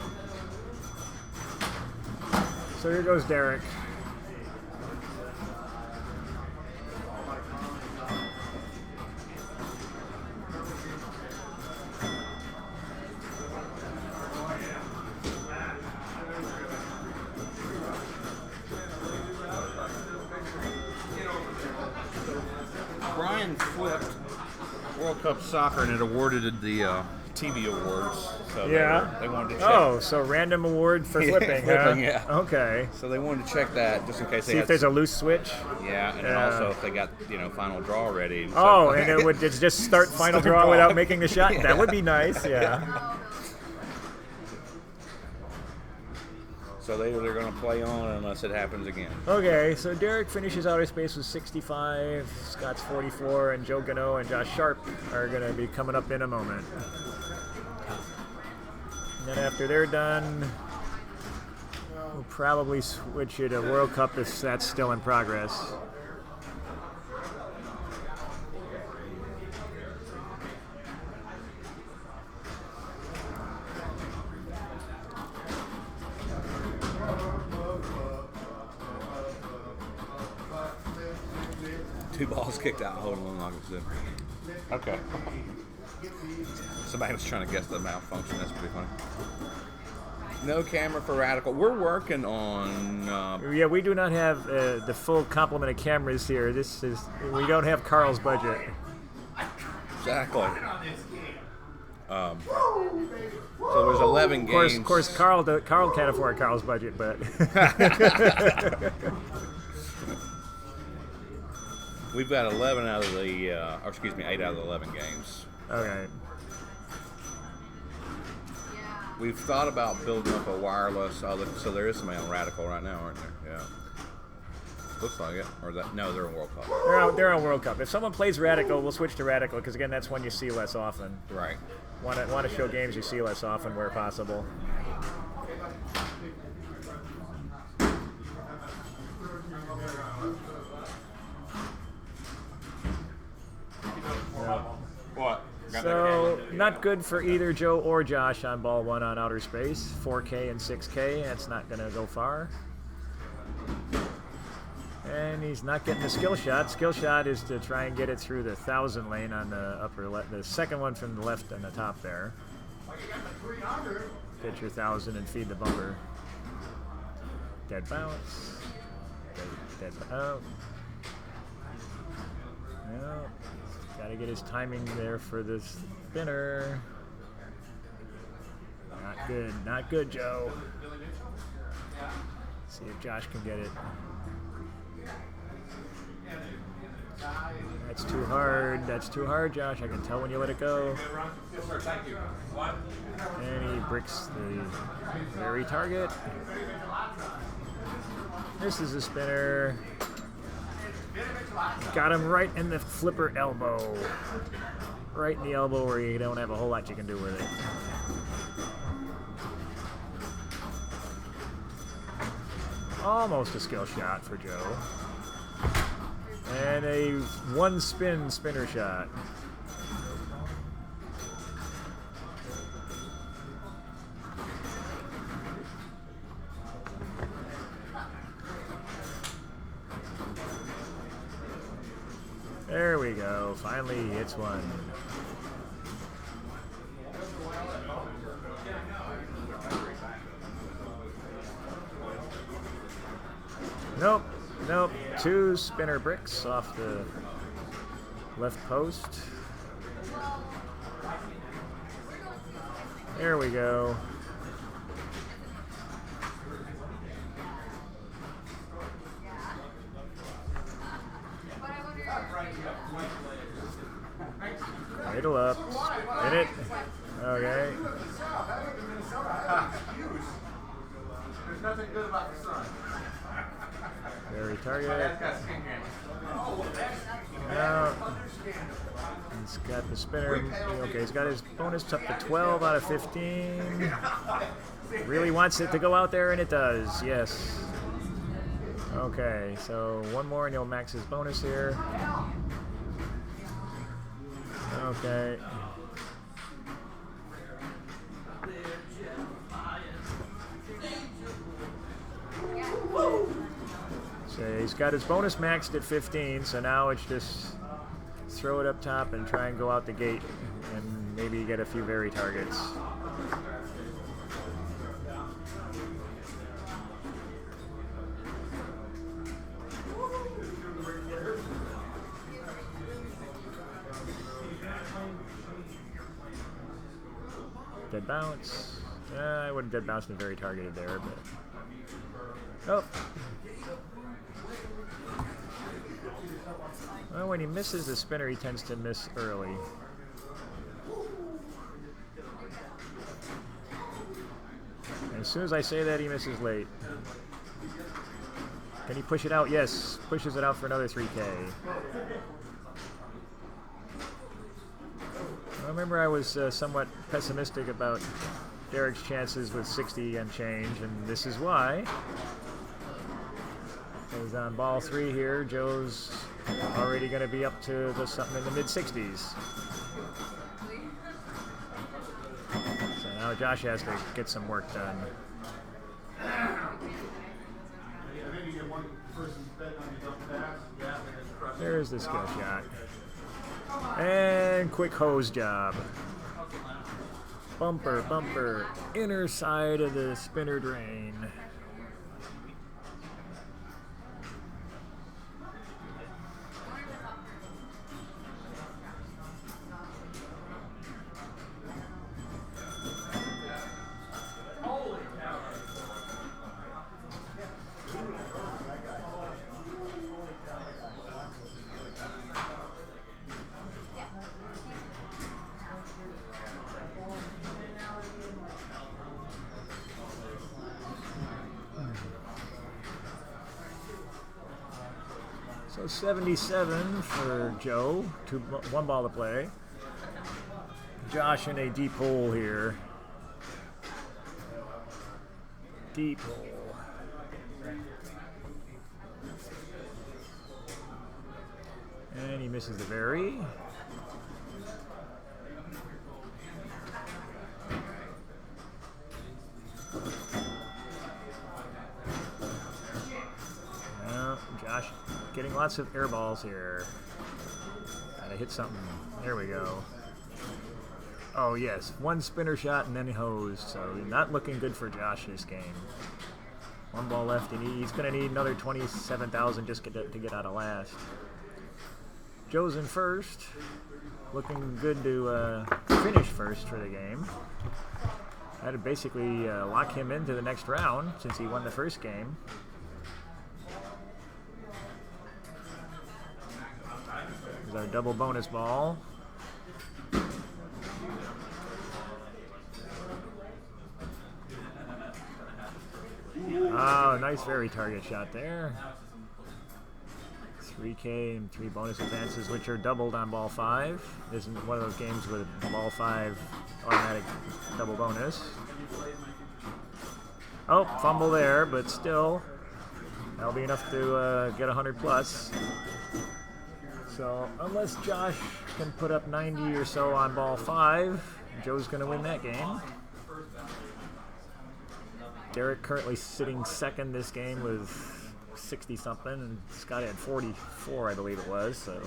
So here goes Derek. Brian flipped World Cup Soccer and it awarded the TV awards. So Yeah. they wanted to check. Oh, so random award for flipping, flipping, huh? yeah. Okay. So they wanted to check that just in case they See had if there's a loose switch. yeah, and then Yeah. also if they got final draw ready. And Oh, stuff. and it would just start final Start draw draw. without making the shot. Yeah. That would be nice, yeah. So they're going to play on unless it happens again. Okay, so Derek finishes outer space with 65, Scott's 44, and Joe Gano and Josh Sharp are going to be coming up in a moment. And then after they're done, we'll probably switch it to World Cup if that's still in progress. Two balls kicked out. Hold on, like I said. Okay. Somebody was trying to guess the malfunction. That's pretty funny. No camera for Radical. We're working on. Yeah, we do not have the full complement of cameras here. We don't have Carl's budget. Exactly. So there's 11 games. Of course, Carl can't afford Carl's budget, but We've got 11 out of the, 8 out of the 11 games. okay. We've thought about building up a wireless. So there is somebody on Radical right now, aren't there? Yeah. Looks like it. Or that? No, they're in World Cup. They're on World Cup. If someone plays Radical, we'll switch to Radical because again, that's one you see less often. Right. Want to show games you see less often where possible. What? So not good for either Joe or Josh on ball one on outer space. 4K and 6K. That's not going to go far. And he's not getting the skill shot. Skill shot is to try and get it through the 1,000 lane on the upper left, the second one from the left on the top there. Get your 1,000 and feed the bumper. Dead bounce. Dead out. Well, got to get his timing there for this spinner. Not good. Not good, Joe. See if Josh can get it. That's too hard. That's too hard, Josh. I can tell when you let it go. And he bricks the very target. This is a spinner. Got him right in the flipper elbow. Right in the elbow where you don't have a whole lot you can do with it. Almost a skill shot for Joe. And a one spin spinner shot. There we go. Finally he hits one. Nope. Nope. Two spinner bricks off the left post. There we go. Cradle up. Hit it. Okay. There's nothing good about the sun. There very target. Now, he's got the spinner. Okay, he's got his bonus up to 12 out of 15. Really wants it to go out there, and it does. Yes. Okay, so one more, and he'll max his bonus here. Okay. So he's got his bonus maxed at 15, so now it's just throw it up top and try and go out the gate and maybe get a few very targets. Dead bounce. I wouldn't dead bounce and very targeted there, but. Oh. Well, when he misses the spinner, he tends to miss early. And as soon as I say that, he misses late. Can he push it out? Yes. Pushes it out for another 3K. I remember I was somewhat pessimistic about Derek's chances with 60 and change, and this is why. Because on ball 3 here, Joe's already going to be up to something in the mid-60s. So now Josh has to get some work done. There's the skill shot. And quick hose job. Bumper, bumper, inner side of the spinner drain. So 77 for Joe, one ball to play. Josh in a deep hole here. Deep hole. And he misses the very. Josh getting lots of air balls here. Gotta hit something. There we go. Oh yes, one spinner shot and then hosed. So not looking good for Josh this game. One ball left, and he's gonna need another 27,000 just to get out of last. Joe's in first, looking good to finish first for the game. I had to basically lock him into the next round since he won the first game. Our double bonus ball. Oh, nice very target shot there. 3K and 3 bonus advances, which are doubled on ball 5. This is one of those games with ball 5 automatic double bonus. Oh, fumble there, but still, that'll be enough to get 100 plus. So unless Josh can put up 90 or so on ball 5, Joe's going to win that game. Derek currently sitting second this game with 60-something, and Scott had 44, I believe it was. So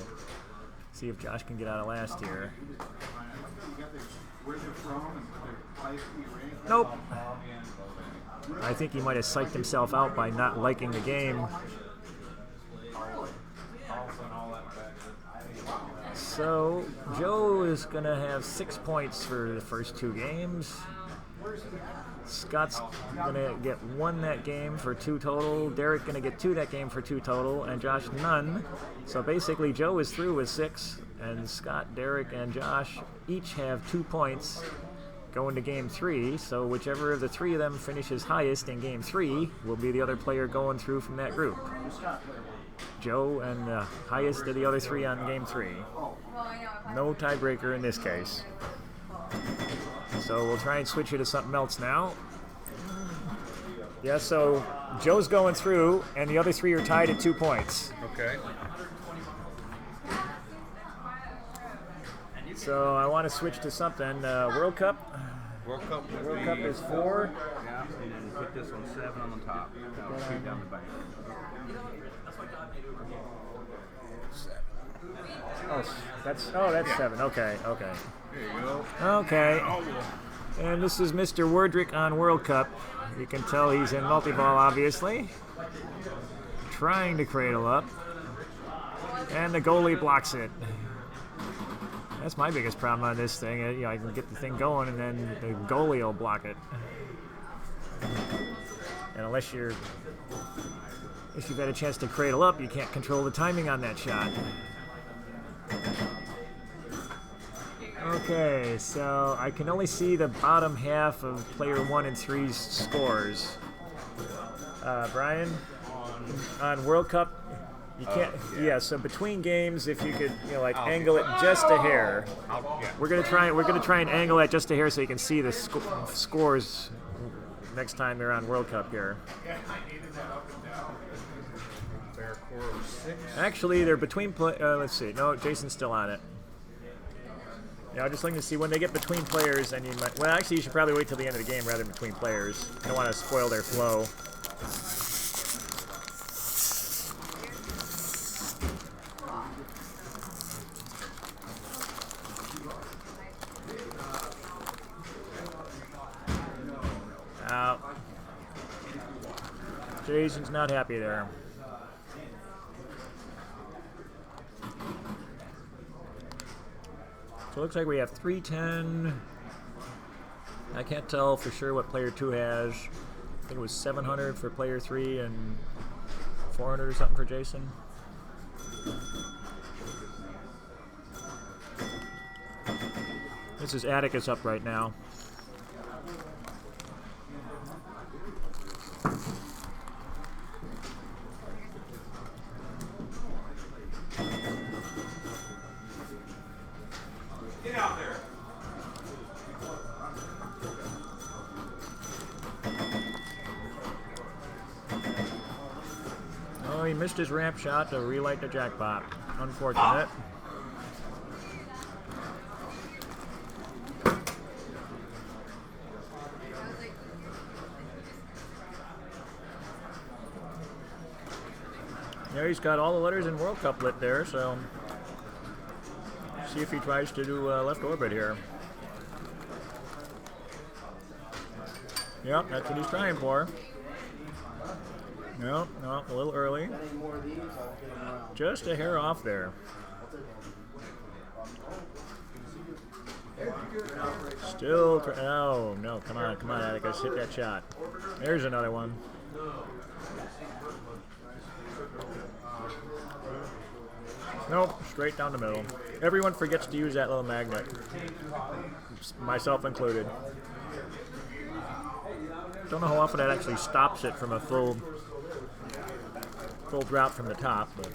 see if Josh can get out of last here. Nope. I think he might have psyched himself out by not liking the game. So Joe is going to have 6 points for the first 2 games. Scott's going to get 1 that game for 2 total. Derek going to get 2 that game for 2 total, and Josh none. So basically Joe is through with 6, and Scott, Derek, and Josh each have 2 points go into game 3. So whichever of the three of them finishes highest in game 3 will be the other player going through from that group. Joe and the highest of the other three on game 3. No tiebreaker in this case. So we'll try and switch it to something else now. Yeah, so Joe's going through, and the other three are tied at 2 points. Okay. So I want to switch to something. World Cup. World Cup. World Cup is 4. Yeah, and then put this on 7 on the top. That'll shoot down the back. Oh, that's 7. Okay. There you go. Okay. And this is Mr. Wordrick on World Cup. You can tell he's in multi-ball, obviously. Trying to cradle up. And the goalie blocks it. That's my biggest problem on this thing. You know, I can get the thing going, and then the goalie will block it. And unless you've had a chance to cradle up, you can't control the timing on that shot. Okay, so I can only see the bottom half of player 1 and 3's scores. Brian, on World Cup, you can't. Yeah, so between games, if you could, angle it just a hair. We're gonna try and angle that just a hair so you can see the scores next time they're on World Cup here. Actually, they're between. Let's see. No, Jason's still on it. Yeah, I'm just looking to see when they get between players, and you might. Well, actually, you should probably wait till the end of the game rather than between players. You don't want to spoil their flow. Jason's not happy there. So it looks like we have 310. I can't tell for sure what player 2 has. I think it was 700 for player 3 and 400 or something for Jason. This is Atticus up right now. Get out there. Oh, he missed his ramp shot to relight the jackpot. Unfortunate. Yeah, he's got all the letters in World Cup lit there, so see if he tries to do left orbit here. Yep, that's what he's trying for. No, a little early. Just a hair off there. Still, oh no, come on, Atticus, hit that shot. There's another one. Nope, straight down the middle. Everyone forgets to use that little magnet, myself included. Don't know how often that actually stops it from a full drop from the top, but.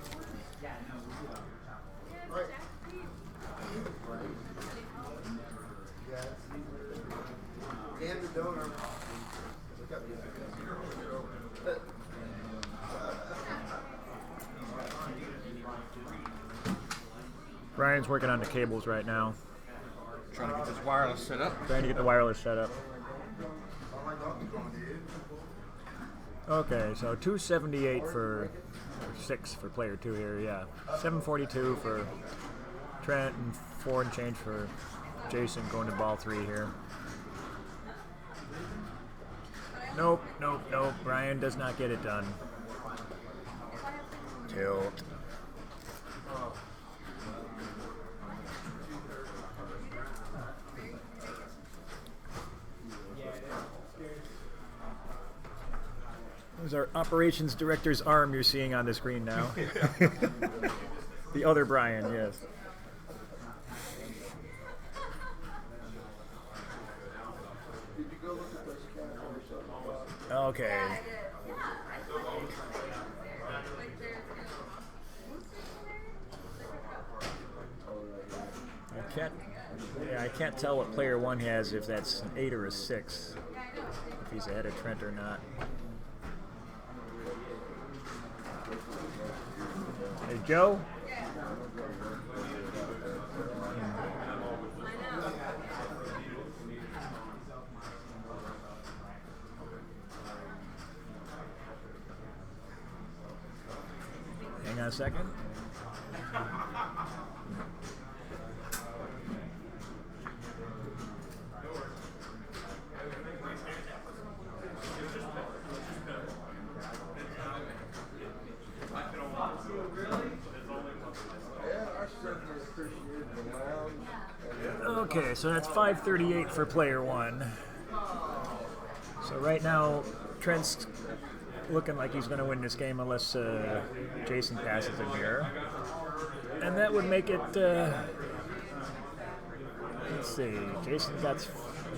Brian's working on the cables right now. Trying to get this wireless set up. Trying to get the wireless set up. Okay, so 278 for 6 for player 2 here, yeah. 742 for Trent and 4 and change for Jason going to ball 3 here. Nope. Brian does not get it done. Tilt. There's our operations director's arm you're seeing on the screen now. The other Brian, yes. Okay. I can't tell what player 1 has, if that's an 8 or a 6, if he's ahead of Trent or not. Hey, Joe? Hang on a second. Okay, so that's 538 for player 1. So right now, Trent's looking like he's going to win this game unless Jason passes him here. And that would make it, let's see, Jason got to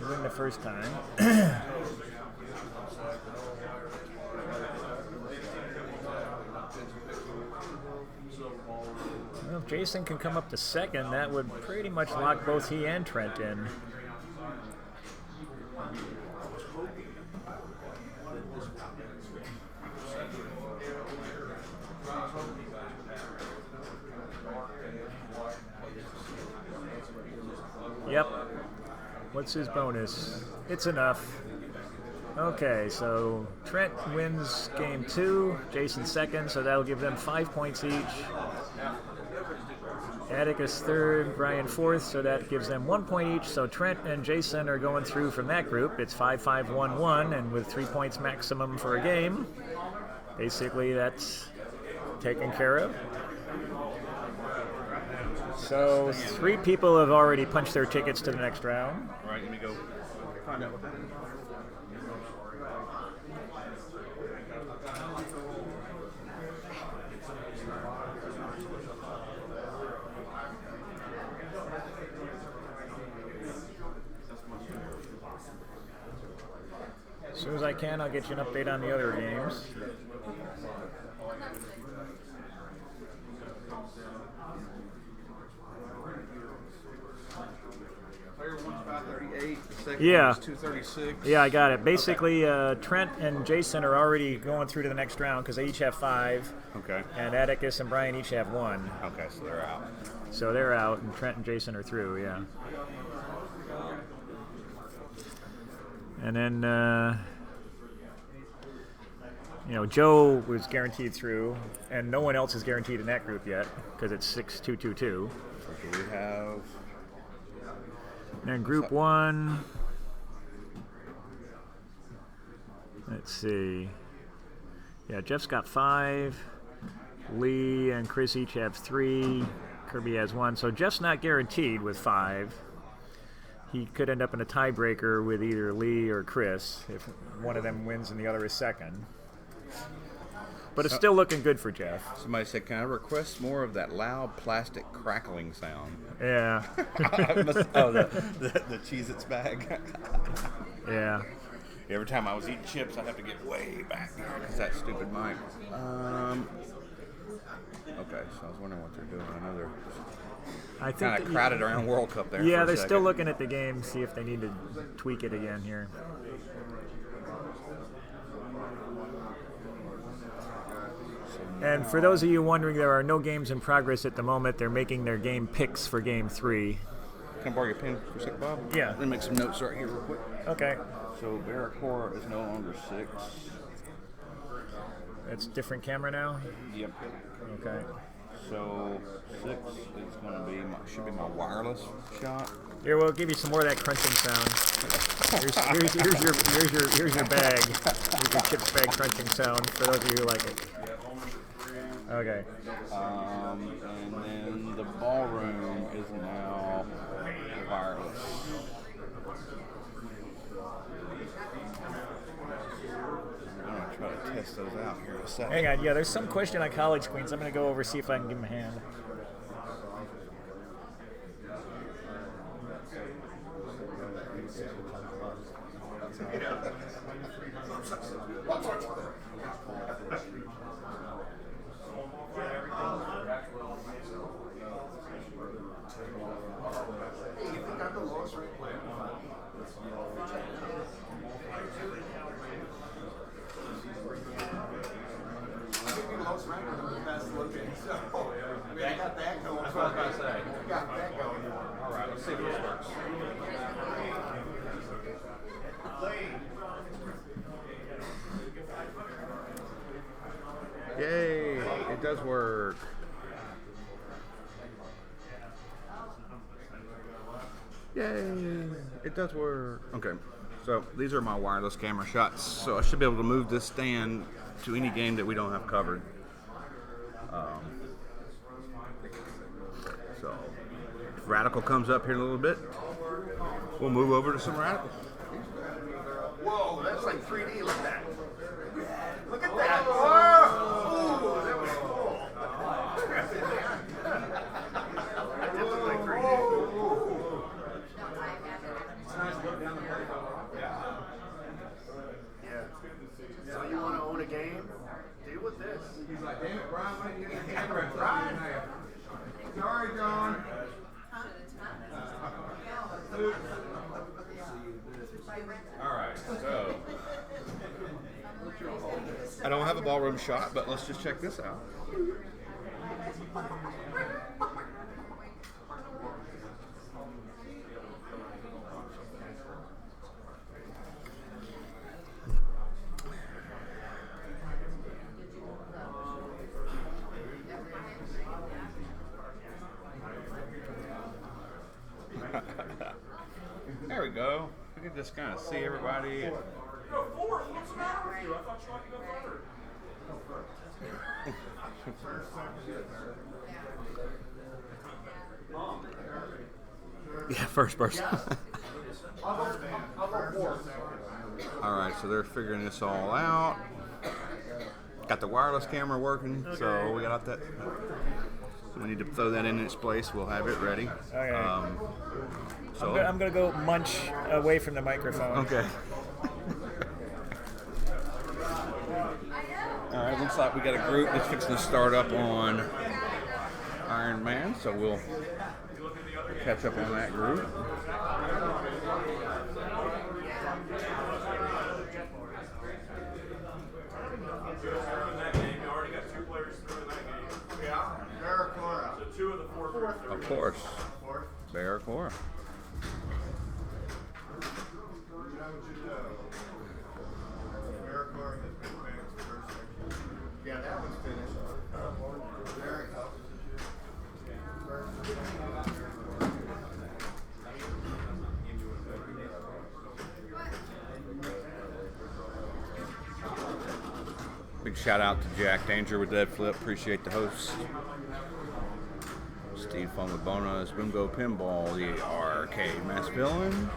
win the first time. Well, if Jason can come up to second, that would pretty much lock both he and Trent in. Yep. What's his bonus? It's enough. Okay, so Trent wins game 2, Jason second, so that'll give them 5 points each. Atticus third, Brian fourth, so that gives them 1 point each. So Trent and Jason are going through from that group. It's 5-5-1-1, and with 3 points maximum for a game, basically that's taken care of. So 3 people have already punched their tickets to the next round. All right, let me go find out what that is. As soon as I can, I'll get you an update on the other games. Player 1's 538, second Yeah. one's 236. Yeah, I got it. Basically, Trent and Jason are already going through to the next round because they each have 5. Okay. And Atticus and Brian each have 1. Okay, so they're out. So they're out, and Trent and Jason are through, yeah. And then, Joe was guaranteed through, and no one else is guaranteed in that group yet because it's 6-2-2-2. So we have. And then group 1, let's see. Yeah, Jeff's got 5. Lee and Chris each have 3. Kirby has 1. So Jeff's not guaranteed with 5. He could end up in a tiebreaker with either Lee or Chris if one of them wins and the other is second. But it's still looking good for Jeff. Somebody said, "Can I request more of that loud plastic crackling sound?" Yeah. the Cheez-Its bag. Yeah. Every time I was eating chips, I'd have to get way back there because that stupid mic. Okay, so I was wondering what they're doing. I know they're I think kind of crowded around World Cup there. Yeah, for a they're second. still looking at the game, see if they need to tweak it again here. And for those of you wondering, there are no games in progress at the moment. They're making their game picks for game 3. Can I borrow your pen for a second, Bob? Yeah. Let me make some notes right here real quick. Okay. So Baraka is no longer 6. That's different camera now? Yep. Okay. So 6 is going to be should be my wireless shot. Here, we'll give you some more of that crunching sound. Here's your bag. Here's your chips bag crunching sound for those of you who like it. Okay. And then the ballroom is now wireless. I'm going to try to test those out here in a second. Hang on, yeah, there's some question on college queens. I'm going to go over see if I can give them a hand. best looking. So, I mean, I got that going. That's what I was about to say. I got that going. All right, let's see if this works. Yay! It does work. Yay! It does work. Okay, so these are my wireless camera shots. So I should be able to move this stand to any game that we don't have covered. So if Radical comes up here in a little bit, we'll move over to some Radical. Whoa, that's like 3D. Look at that. Look at that. Whoa! Ooh, that was cool. That did look like 3D. Yeah. So you want to own a game? Deal with this. He's like, damn it, Brian, why didn't you get the camera? Brian! Sorry, John. All right, so I don't have a ballroom shot, but let's just check this out. There we go. We can just kind of see everybody. Go forward. What's the matter with you? I thought you wanted to go third. Yeah, first person. All right, so they're figuring this all out. Got the wireless camera working, so we got that. So we need to throw that in its place. We'll have it ready. Okay. So I'm gonna go munch away from the microphone. okay. All right, looks like we got a group that's fixing to start up on Iron Man, so we'll catch up on that group. In that game, you already got 2 players through in that game. Yeah. Baraka. So 2 of the 4 groups are Of course, Baraka. Yeah, that one's finished. Baraka. Big shout out to Jack Danger with Dead Flip. Appreciate the host. Steve Fun with Bonus, Boomgo Pinball, the Arcade Mass Villain,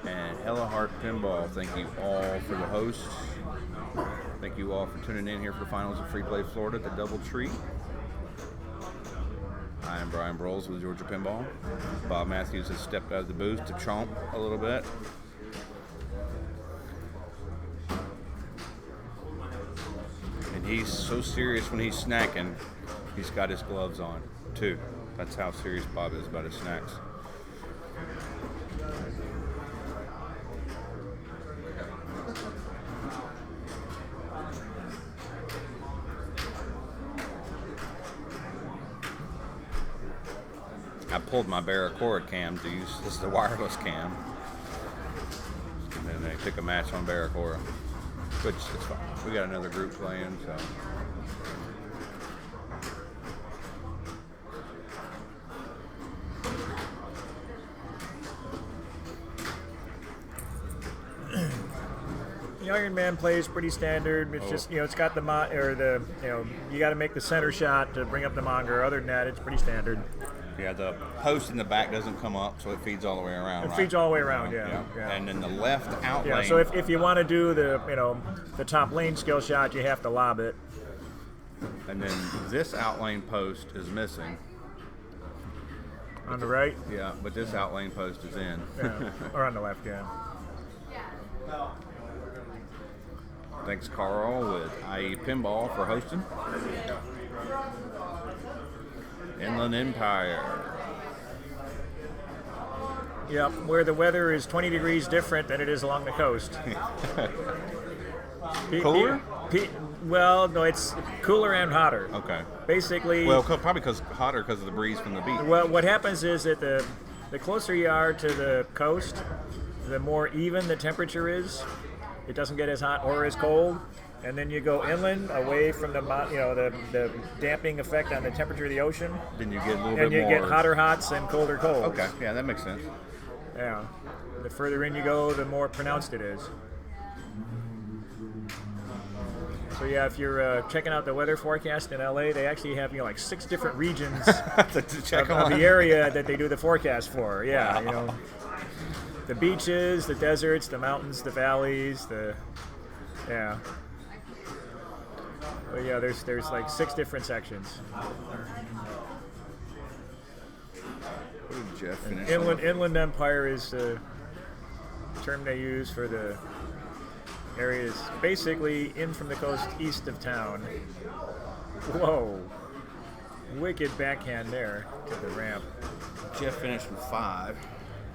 and Hella Heart Pinball. Thank you all for the host. Thank you all for tuning in here for the finals of Free Play Florida at the Double Tree. I am Brian Broles with Georgia Pinball. Bob Matthews has stepped out of the booth to chomp a little bit. And he's so serious when he's snacking, he's got his gloves on, too. That's how serious Bob is about his snacks. I pulled my Baraka cam to use, this is the wireless cam. And then they took a match on Baraka, which is fine. We got another group playing, so. The Iron Man plays pretty standard. It's just, it's got the you got to make the center shot to bring up the monger. Other than that, it's pretty standard. Yeah, the post in the back doesn't come up, so it feeds all the way around. It feeds all the way around, yeah. And then the left out Yeah, lane. so if you want to do the top lane skill shot, you have to lob it. And then this out lane post is missing. On the right? Yeah, but this out lane post is in. Yeah. Or on the left, yeah. Thanks, Carl, with IE Pinball for hosting. Inland Empire. Yep, where the weather is 20 degrees different than it is along the coast. Cooler? Well, no, it's cooler and hotter. Okay. Basically, Well, probably hotter because of the breeze from the beach. well, what happens is that the closer you are to the coast, the more even the temperature is. It doesn't get as hot or as cold. And then you go inland, away from the damping effect on the temperature of the ocean, Then you get a little and bit you more. get hotter hots and colder colds. Okay. Yeah, that makes sense. Yeah. The further in you go, the more pronounced it is. So yeah, if you're checking out the weather forecast in LA, they actually have like 6 different regions to check of on the area that they do the forecast for. Yeah, Wow. the beaches, the deserts, the mountains, the valleys, yeah. But yeah, there's like 6 different sections. What did Jeff finish? Inland Empire is the term they use for the areas basically in from the coast east of town. Whoa. Wicked backhand there to the ramp. Jeff finished with 5.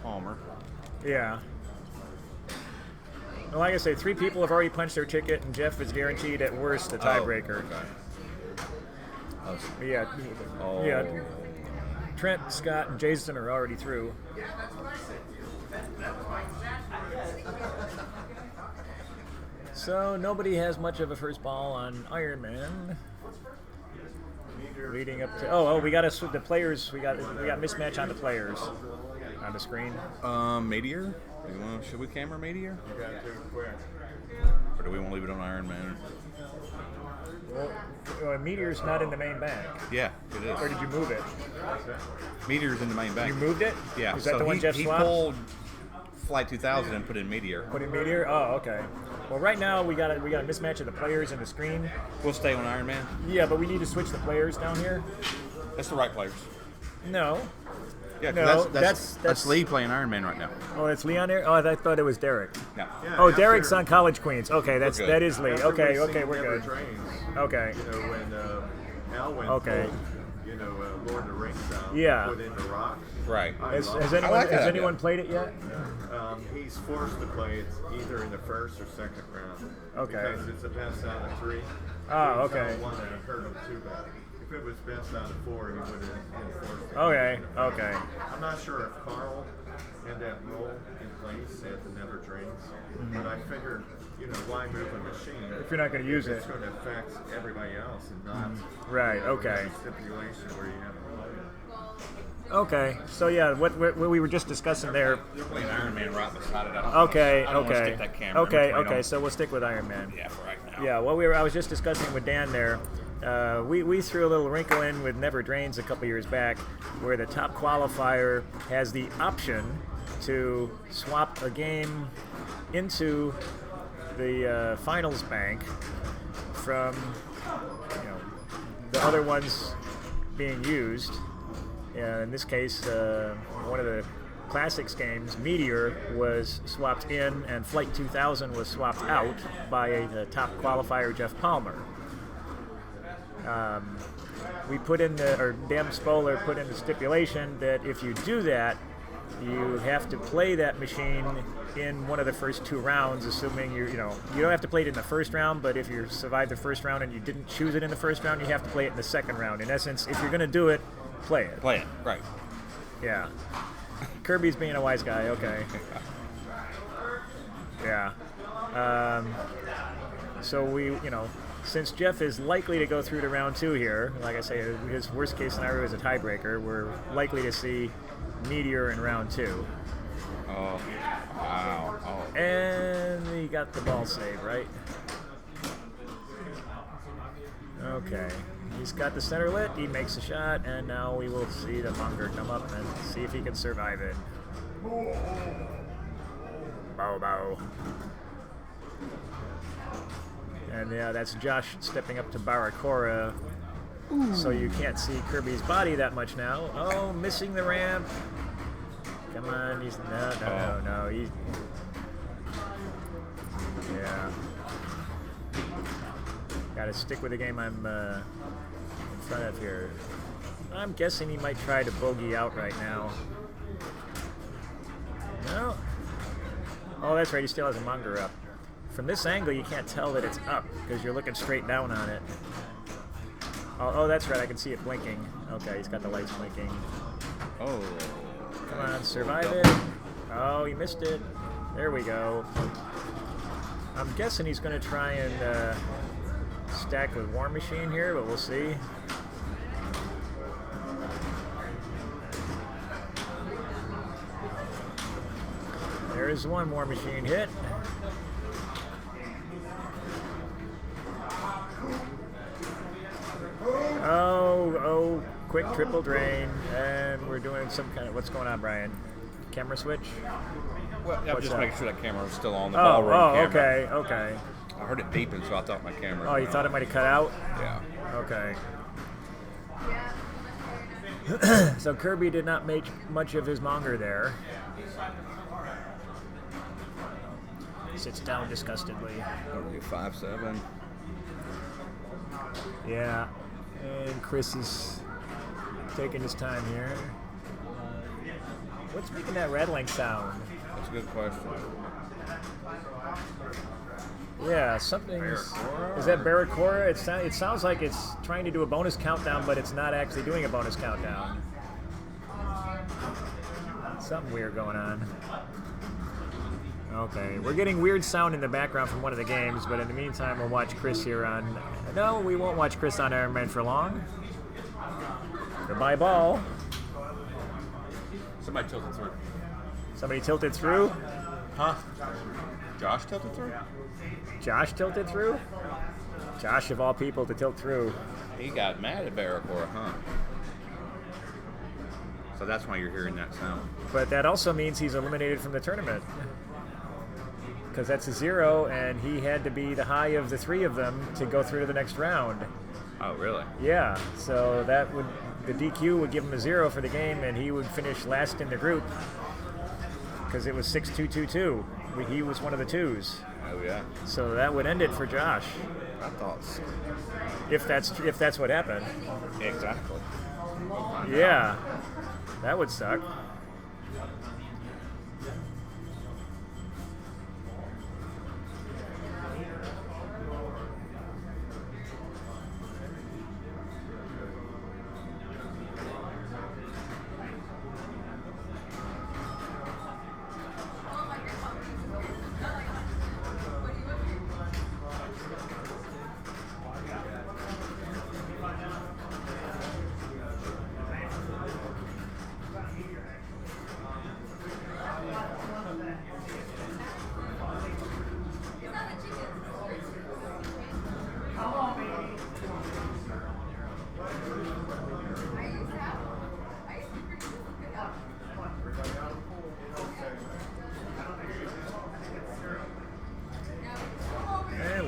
Palmer. Yeah. Well, like I say, 3 people have already punched their ticket, and Jeff is guaranteed at worst a tiebreaker. Okay. Yeah. Oh. Yeah. Trent, Scott, and Jason are already through. So nobody has much of a first ball on Iron Man. Leading up to we got the players. We got mismatch on the players on the screen. Meteor? Should we camera Meteor? You got to quick. Or do we want to leave it on Iron Man? Well, Meteor's not in the main bank. Yeah, it is. Or did you move it? Meteor's in the main bank. You moved it? Yeah. Is that so the one Jeff he swapped? pulled Flight 2000 and put in Meteor. Put in Meteor? Oh, okay. Well, right now we got a mismatch of the players and the screen. We'll stay on Iron Man. Yeah, but we need to switch the players down here. That's the right players. No. Yeah, No, 'cause that's that's Lee playing Iron Man right now. Oh, it's Lee on there? Oh, I thought it was Derek. Yeah. Yeah, Oh, after- Derek's on College Queens. Okay, good. that is Lee. after Okay, we okay, seen we're Never good. Drains, Okay. You know, when Al went Okay. full, Lord of the Rings out, Yeah. put in the rock. Right. I Has, love has it. anyone, like that has idea. anyone played it yet? He's forced to play it either in the first or second round. Okay. Because it's a best out of 3. Oh, He okay. don't want to hurt him too bad. If it was best out of 4, he would have enforced it. Okay, okay. I'm not sure if Carl had that role in place at the Never Drains, but I figured, why move a machine If you're not going to use it's it. going to affect everybody else and not Right, okay. there's a stipulation where you have to Okay, so yeah, what we were just discussing there. You're playing Iron Man right beside it. Okay, I don't wanna okay. stick that camera in Okay, between okay, them. so we'll stick with Iron Man. Yeah, for right now. Yeah, I was just discussing with Dan there. We threw a little wrinkle in with Never Drains a couple years back, where the top qualifier has the option to swap a game into the finals bank from the other ones being used. In this case, one of the Classics games, Meteor, was swapped in, and Flight 2000 was swapped out by a top qualifier, Jeff Palmer. We put in Dan Spoler put in the stipulation that if you do that, you have to play that machine in one of the first 2 rounds, assuming you don't have to play it in the first round, but if you survive the first round and you didn't choose it in the first round, you have to play it in the second round. In essence, if you're going to do it, play it. Play it, right. Yeah. Kirby's being a wise guy, okay. Yeah. So we, since Jeff is likely to go through to round 2 here, like I say, his worst case scenario is a tiebreaker, we're likely to see Meteor in round 2. Oh, wow. Oh. And he got the ball save, right? Okay. He's got the center lit, he makes a shot, and now we will see the Munger come up and see if he can survive it. Bow, bow. And yeah, that's Josh stepping up to Baraka. So you can't see Kirby's body that much now. Oh, missing the ramp. Come on, he's no. He's yeah. Got to stick with the game I'm in front of here. I'm guessing he might try to bogey out right now. No. Oh, that's right. He still has a Munger up. From this angle, you can't tell that it's up because you're looking straight down on it. Oh, that's right. I can see it blinking. Okay, he's got the lights blinking. Oh. Come on, survive it. Oh, he missed it. There we go. I'm guessing he's going to try and stack with War Machine here, but we'll see. There's one War Machine hit. Oh, quick triple drain. And we're doing some kind of, what's going on, Brian? Camera switch? Well, I'm What's just up? making sure that camera was still on the ballroom camera. Okay. I heard it beeping, so I thought my camera. Oh, you thought it might have cut out? Yeah. Okay. So Kirby did not make much of his monger there. Sits down disgustedly. What are we, 5-7? Yeah. And Chris is taking his time here. What's making that rattling sound? That's a good question. Yeah, something's... Is that Baraka? It sounds like it's trying to do a bonus countdown, but it's not actually doing a bonus countdown. Something weird going on. Okay, we're getting weird sound in the background from one of the games, but in the meantime, we'll watch Chris here on... No, we won't watch Chris on Iron Man for long. Goodbye, ball. Somebody tilted through. Somebody tilted through? Huh? Josh tilted through? Josh tilted through? Josh, of all people, to tilt through. He got mad at Baraka, huh? So that's why you're hearing that sound. But that also means he's eliminated from the tournament. Because that's a 0, and he had to be the high of the 3 of them to go through to the next round. Oh, really? Yeah, so that would... The DQ would give him a 0 for the game, and he would finish last in the group. Because it was 6-2-2-2. He was one of the 2s. Oh, yeah. So that would end it for Josh. I thought so. If that's what happened. Exactly. Yeah. That would suck.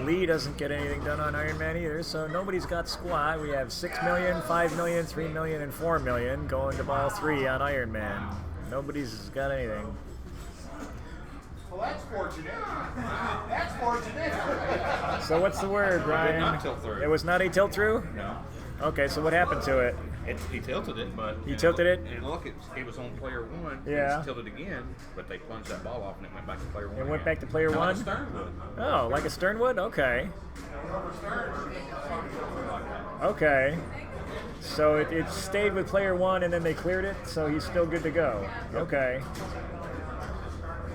Lee doesn't get anything done on Iron Man either, so nobody's got squat. We have 6 million, 5 million, 3 million, and 4 million going to ball 3 on Iron Man. Nobody's got anything. Well, that's fortunate. That's fortunate. So what's the word, Brian? not tilt through. It was not a tilt through? No. Okay, so what happened to it? He tilted it, but... He tilted it? And look, it was on player 1. Yeah. It's tilted again, but they plunged that ball off and it went back to player 1. It went back to player Kinda 1? like a Sternwood. Oh, like a Sternwood? Okay. Okay. So it stayed with player 1 and then they cleared it, so he's still good to go. Okay.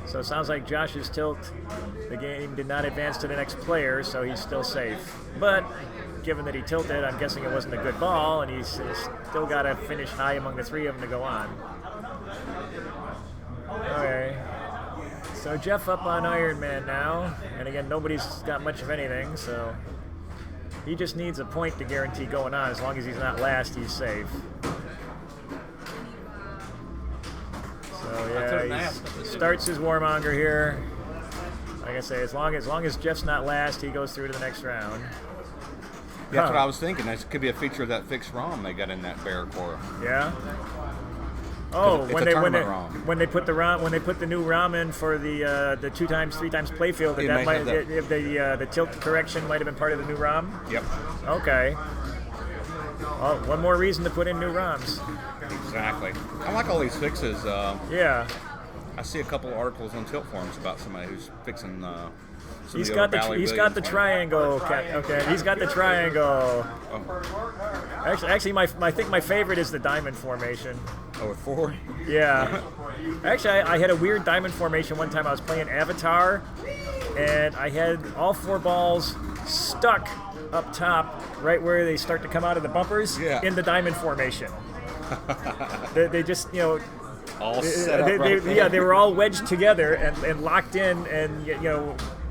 So it sounds like Josh's tilt, the game did not advance to the next player, so he's still safe. But given that he tilted, I'm guessing it wasn't a good ball, and he's still got to finish high among the 3 of them to go on. Okay. So Jeff up on Iron Man now, and again, nobody's got much of anything, so he just needs a point to guarantee going on. As long as he's not last, he's safe. So yeah, he starts his warmonger here. Like I say, as long as Jeff's not last, he goes through to the next round. That's what I was thinking. This could be a feature of that fixed ROM they got in that Baraka. Yeah. Oh, It's when a they tournament ROM. when they put the new ROM in for the 2x 3x playfield, It that may might have that. if the tilt correction might have been part of the new ROM. Yep. Okay. Oh, one more reason to put in new ROMs. Exactly. I like all these fixes. Yeah. I see a couple articles on Tilt forums about somebody who's fixing some of He's the got other the Bally he's got the Williams. triangle. Okay, he's got the triangle. Actually, I think my favorite is the diamond formation. Oh, with 4? Yeah. Actually, I had a weird diamond formation one time. I was playing Avatar, and I had all 4 balls stuck up top, right where they start to come out of the bumpers, Yeah. in the diamond formation. They just, All set up right there. yeah, they were all wedged together and locked in, and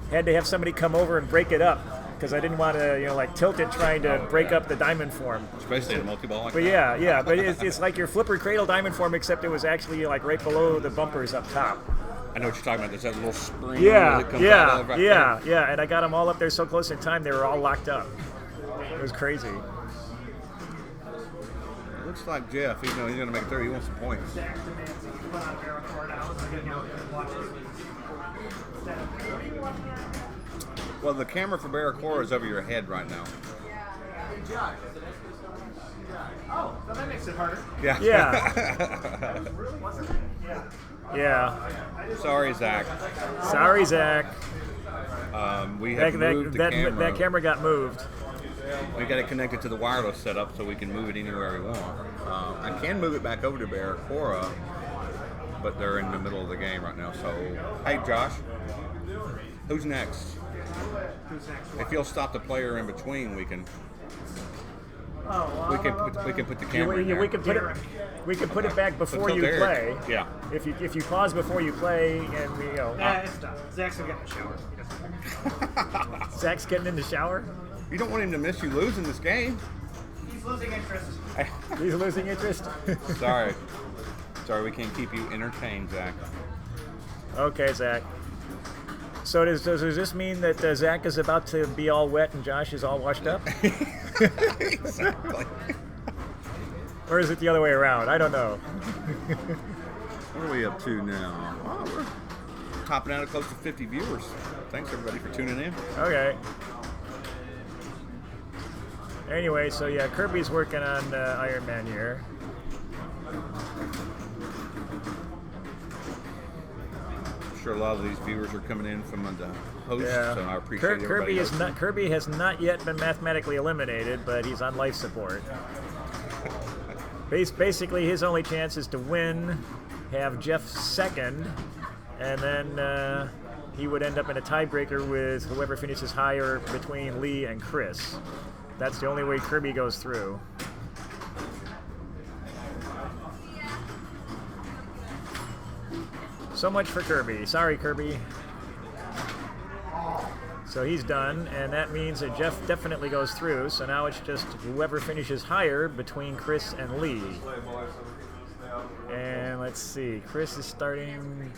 had to have somebody come over and break it up because I didn't want to, like tilt it trying to break up the diamond form. Especially in a multi-ball like But that. yeah, but it's like your flipper cradle diamond form, except it was actually like right below the bumpers up top. I know what you're talking about. There's that little spring Yeah, that comes out of right yeah, and I got them all up there so close in time they were all locked up. It was crazy. there. It looks like Jeff, even though he's going to make 30, he wants some points. Well, the camera for Baraka is over your head right now. Oh, so that makes it harder. Yeah. Yeah. Yeah. Sorry, Zach. Sorry, Zach. We have moved the camera. That camera got moved. We got it connected to the wireless setup so we can move it anywhere we want. I can move it back over to Baraka, but they're in the middle of the game right now. So, hey, Josh, who's next? If you'll stop the player in between, we can. We can put the camera in there. We can put it back before Until you Derek. play. Yeah. If you pause before you play, and It's done. Zach's gonna get in the shower. Zach's getting in the shower. You don't want him to miss you losing this game. He's losing interest. He's losing interest. Sorry, we can't keep you entertained, Zach. Okay, Zach. So does this mean that Zach is about to be all wet and Josh is all washed up? Exactly. Or is it the other way around? I don't know. What are we up to now? Oh, we're topping out at close to 50 viewers. Thanks everybody for tuning in. Okay. Anyway, so yeah, Kirby's working on Iron Man here. I'm sure a lot of these viewers are coming in from the host, Yeah. so I appreciate everybody. Kirby has not yet been mathematically eliminated, but he's on life support. Basically, his only chance is to win, have Jeff second, and then he would end up in a tiebreaker with whoever finishes higher between Lee and Chris. That's the only way Kirby goes through. So much for Kirby. Sorry, Kirby. So he's done, and that means that Jeff definitely goes through. So now it's just whoever finishes higher between Chris and Lee. And let's see, Chris is starting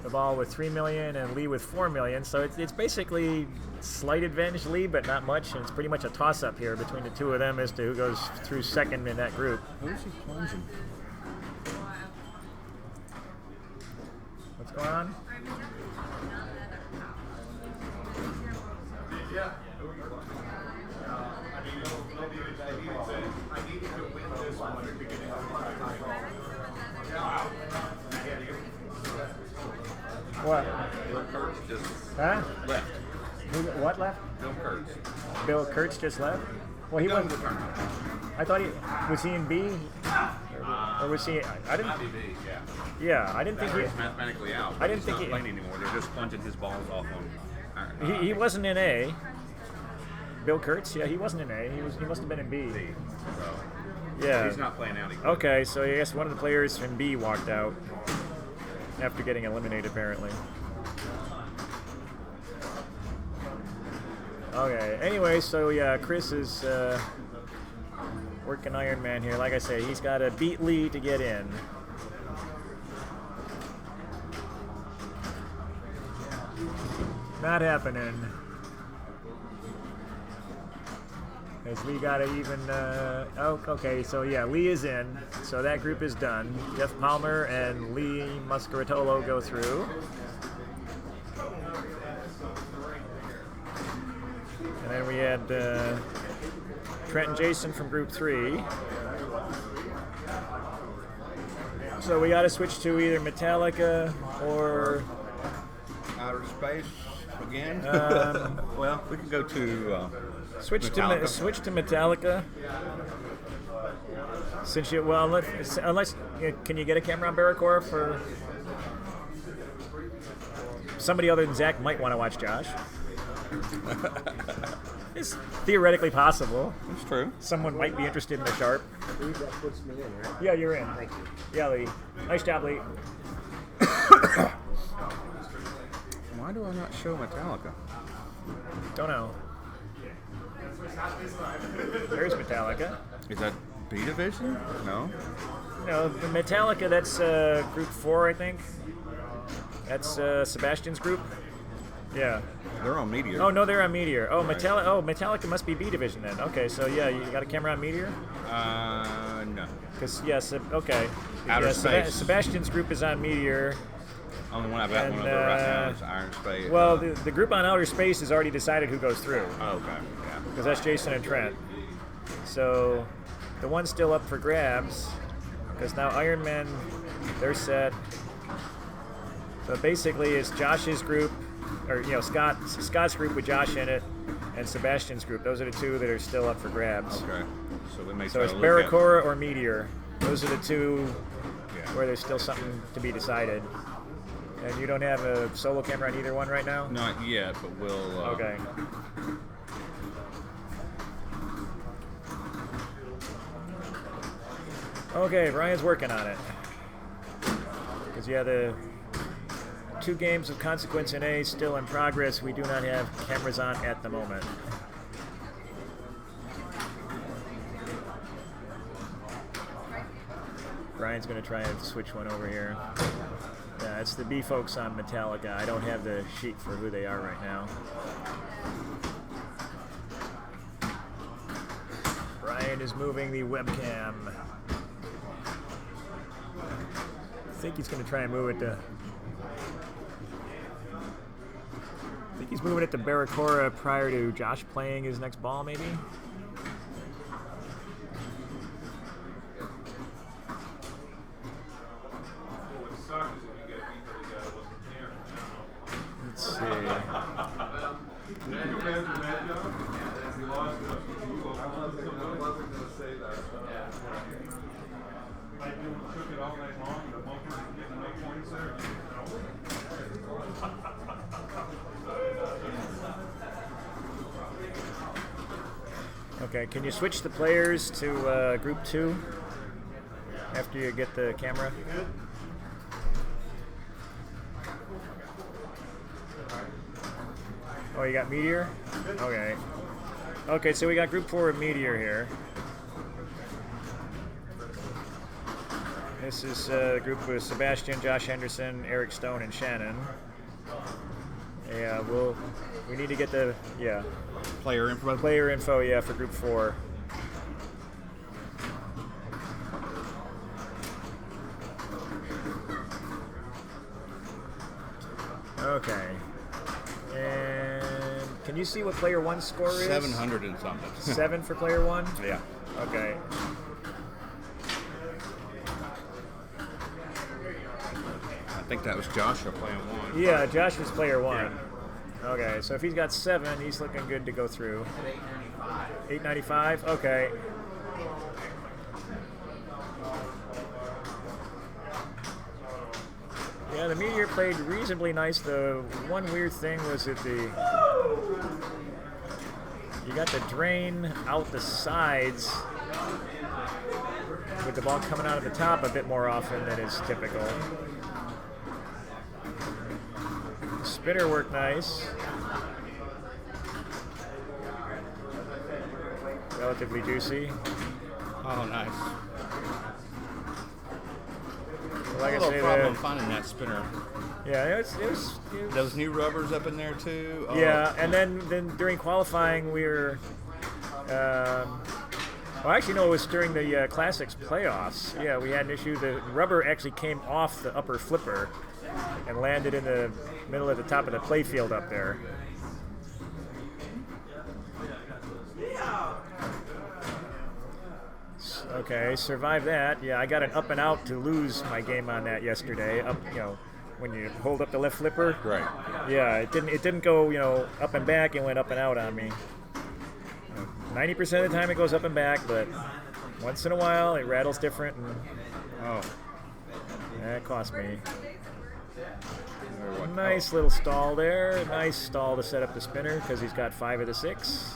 the ball with 3 million and Lee with 4 million. So it's basically slight advantage Lee, but not much. And it's pretty much a toss-up here between the two of them as to who goes through second in that group. Who's he plunging? What's going on? What? Bill Kurtz just Huh? left. What left? Bill Kurtz. Bill Kurtz just left? Well, he Done wasn't. with the tournament. I thought was he in B? Or was he? I didn't. IBB, yeah. Yeah, I didn't think He's mathematically out. I didn't He's think not he- playing anymore. They're just punching his balls off on. he wasn't in A. Bill Kurtz, yeah, he wasn't in A. He must have been in B. So Yeah. he's not playing out. He Okay, so I guess one of the players from B walked out after getting eliminated, apparently. Okay. Anyway, so yeah, Chris is working Iron Man here. Like I say, he's got to beat Lee to get in. Not happening. As Lee got to even. Oh, okay. So yeah, Lee is in. So that group is done. Jeff Palmer and Lee Muscaritolo go through. And then we had Trent and Jason from Group 3. So we got to switch to either Metallica or Outer Space. again? Well, we can go to Switch Metallica. to switch to Metallica. Since you unless can you get a camera on Baraka for somebody other than Zach might want to watch Josh. It's theoretically possible. It's true. Someone might be interested in the sharp. I believe that puts me in, right? Yeah, you're in. Thank you. Yeah, Lee. Nice job, Lee. Why do I not show Metallica? Don't know. There's Metallica. Is that B division? No. No, the Metallica, that's group 4, I think. That's Sebastian's group. Yeah. They're on Meteor. Oh, no, they're on Meteor. Oh, Right. Metallica must be B division then. Okay, so yeah, you got a camera on Meteor? No. Because, yes, okay. Outer Yeah, Space. Sebastian's group is on Meteor. Only one I've got And, one of the right now is Iron Space. Well, the group on Outer Space has already decided who goes through. Oh, okay. Yeah. Because that's Jason and Trent. So the one's still up for grabs. Because now Iron Men, they're set. So basically, it's Josh's group, or Scott's group with Josh in it, and Sebastian's group. Those are the two that are still up for grabs. Okay. So we may So try it's to look at- Baraka or Meteor. Those are the two Yeah. where there's still something to be decided. And you don't have a solo camera on either one right now? Not yet, but we'll. Okay. Okay, Brian's working on it. Because yeah, the 2 games of Consequence in A still in progress. We do not have cameras on at the moment. Brian's going to try and switch one over here. Yeah, it's the B folks on Metallica. I don't have the sheet for who they are right now. Brian is moving the webcam. I think he's going to try and move it to... I think he's moving it to Baraka prior to Josh playing his next ball, maybe? Let's see. Okay, can you switch the players to group 2 after you get the camera? Oh, you got Meteor? Okay. Okay, so we got group 4 of Meteor here. This is a group with Sebastian, Josh Henderson, Eric Stone, and Shannon. Yeah, we need to get the Player info. player info, yeah, for group 4. Okay. And can you see what player 1's score is? 700 and something. 7 for player 1? Yeah. Okay. I think that was Joshua playing one. Yeah, Josh was player 1. Okay, so if he's got 7, he's looking good to go through. 895? Okay. Yeah, the Meteor played reasonably nice. The one weird thing was that you got the drain out the sides with the ball coming out of the top a bit more often than is typical. The spinner worked nice. Relatively juicy. Oh, nice. Like I a little say, problem finding that spinner. yeah, it was Those new rubbers up in there too. Oh. yeah, and then during qualifying we were. Well, actually, no, it was during the Classics playoffs. Yeah, we had an issue. The rubber actually came off the upper flipper and landed in the middle of the top of the playfield up there. Okay, survived that. Yeah, I got an up and out to lose my game on that yesterday. Up, when you hold up the left flipper. Right. Yeah, it didn't go, up and back. It went up and out on me. 90% of the time it goes up and back, but once in a while it rattles different, and that cost me. Nice little stall there. Nice stall to set up the spinner because he's got 5 of the 6.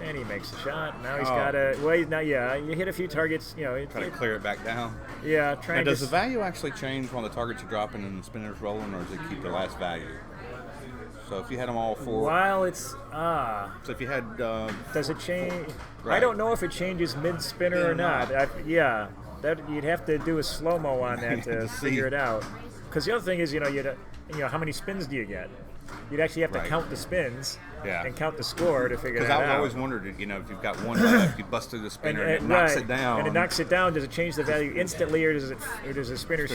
And he makes a shot. Now he's got a... Well, you hit a few targets, Try to clear it back down. Yeah, Now, does the value actually change when the targets are dropping and the spinner's rolling, or does it keep the last value? So if you had them all 4... While it's... So if you had... does it change? Right. I don't know if it changes mid-spinner or not. That you'd have to do a slow-mo on that to figure it out. Because the other thing is, how many spins do you get? You'd actually have to count the spins and count the score to figure that out. Because I've always wondered, if you've got one left, you bust through the spinner and it knocks it down. And it knocks it down. Does it change the value instantly, or does the spinner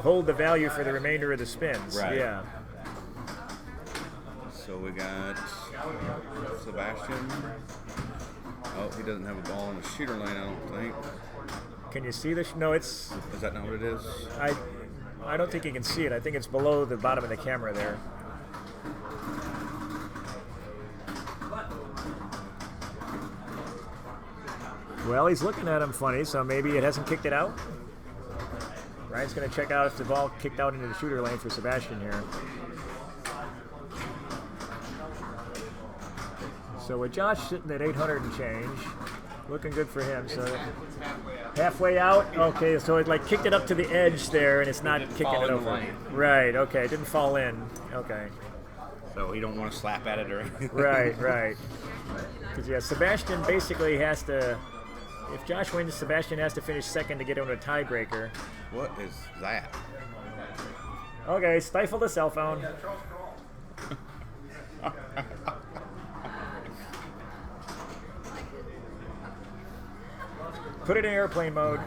hold the value for the remainder of the spins? Right. Yeah. So we got Sebastian. Oh, he doesn't have a ball in the shooter lane, I don't think. Can you see this? No, it's... Is that not what it is? I don't think you can see it. I think it's below the bottom of the camera there. Well, he's looking at him funny, so maybe it hasn't kicked it out. Ryan's going to check out if the ball kicked out into the shooter lane for Sebastian here. So with Josh sitting at 800 and change, looking good for him. So halfway out. Okay, so it kicked it up to the edge there, and it's not kicking it over. Right. Okay, it didn't fall in. Okay. So you don't want to slap at it or anything. Right. Because Sebastian basically has to. If Josh wins, Sebastian has to finish second to get into a tiebreaker. What is that? Okay, stifle the cell phone. Put it in airplane mode.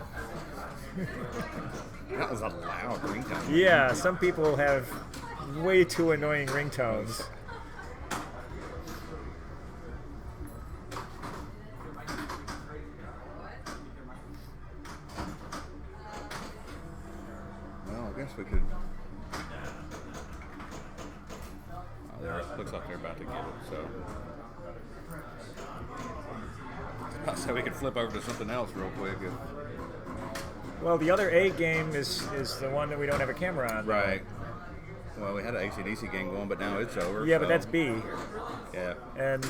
That was a loud ringtone. Yeah, some people have way too annoying ringtones. Well, I guess we could. It looks like they're about to get it, so. So we could flip over to something else real quick. Well, the other A game is the one that we don't have a camera on. Right. Well, we had an AC/DC game going, but now it's over. Yeah, but that's B. Yeah. And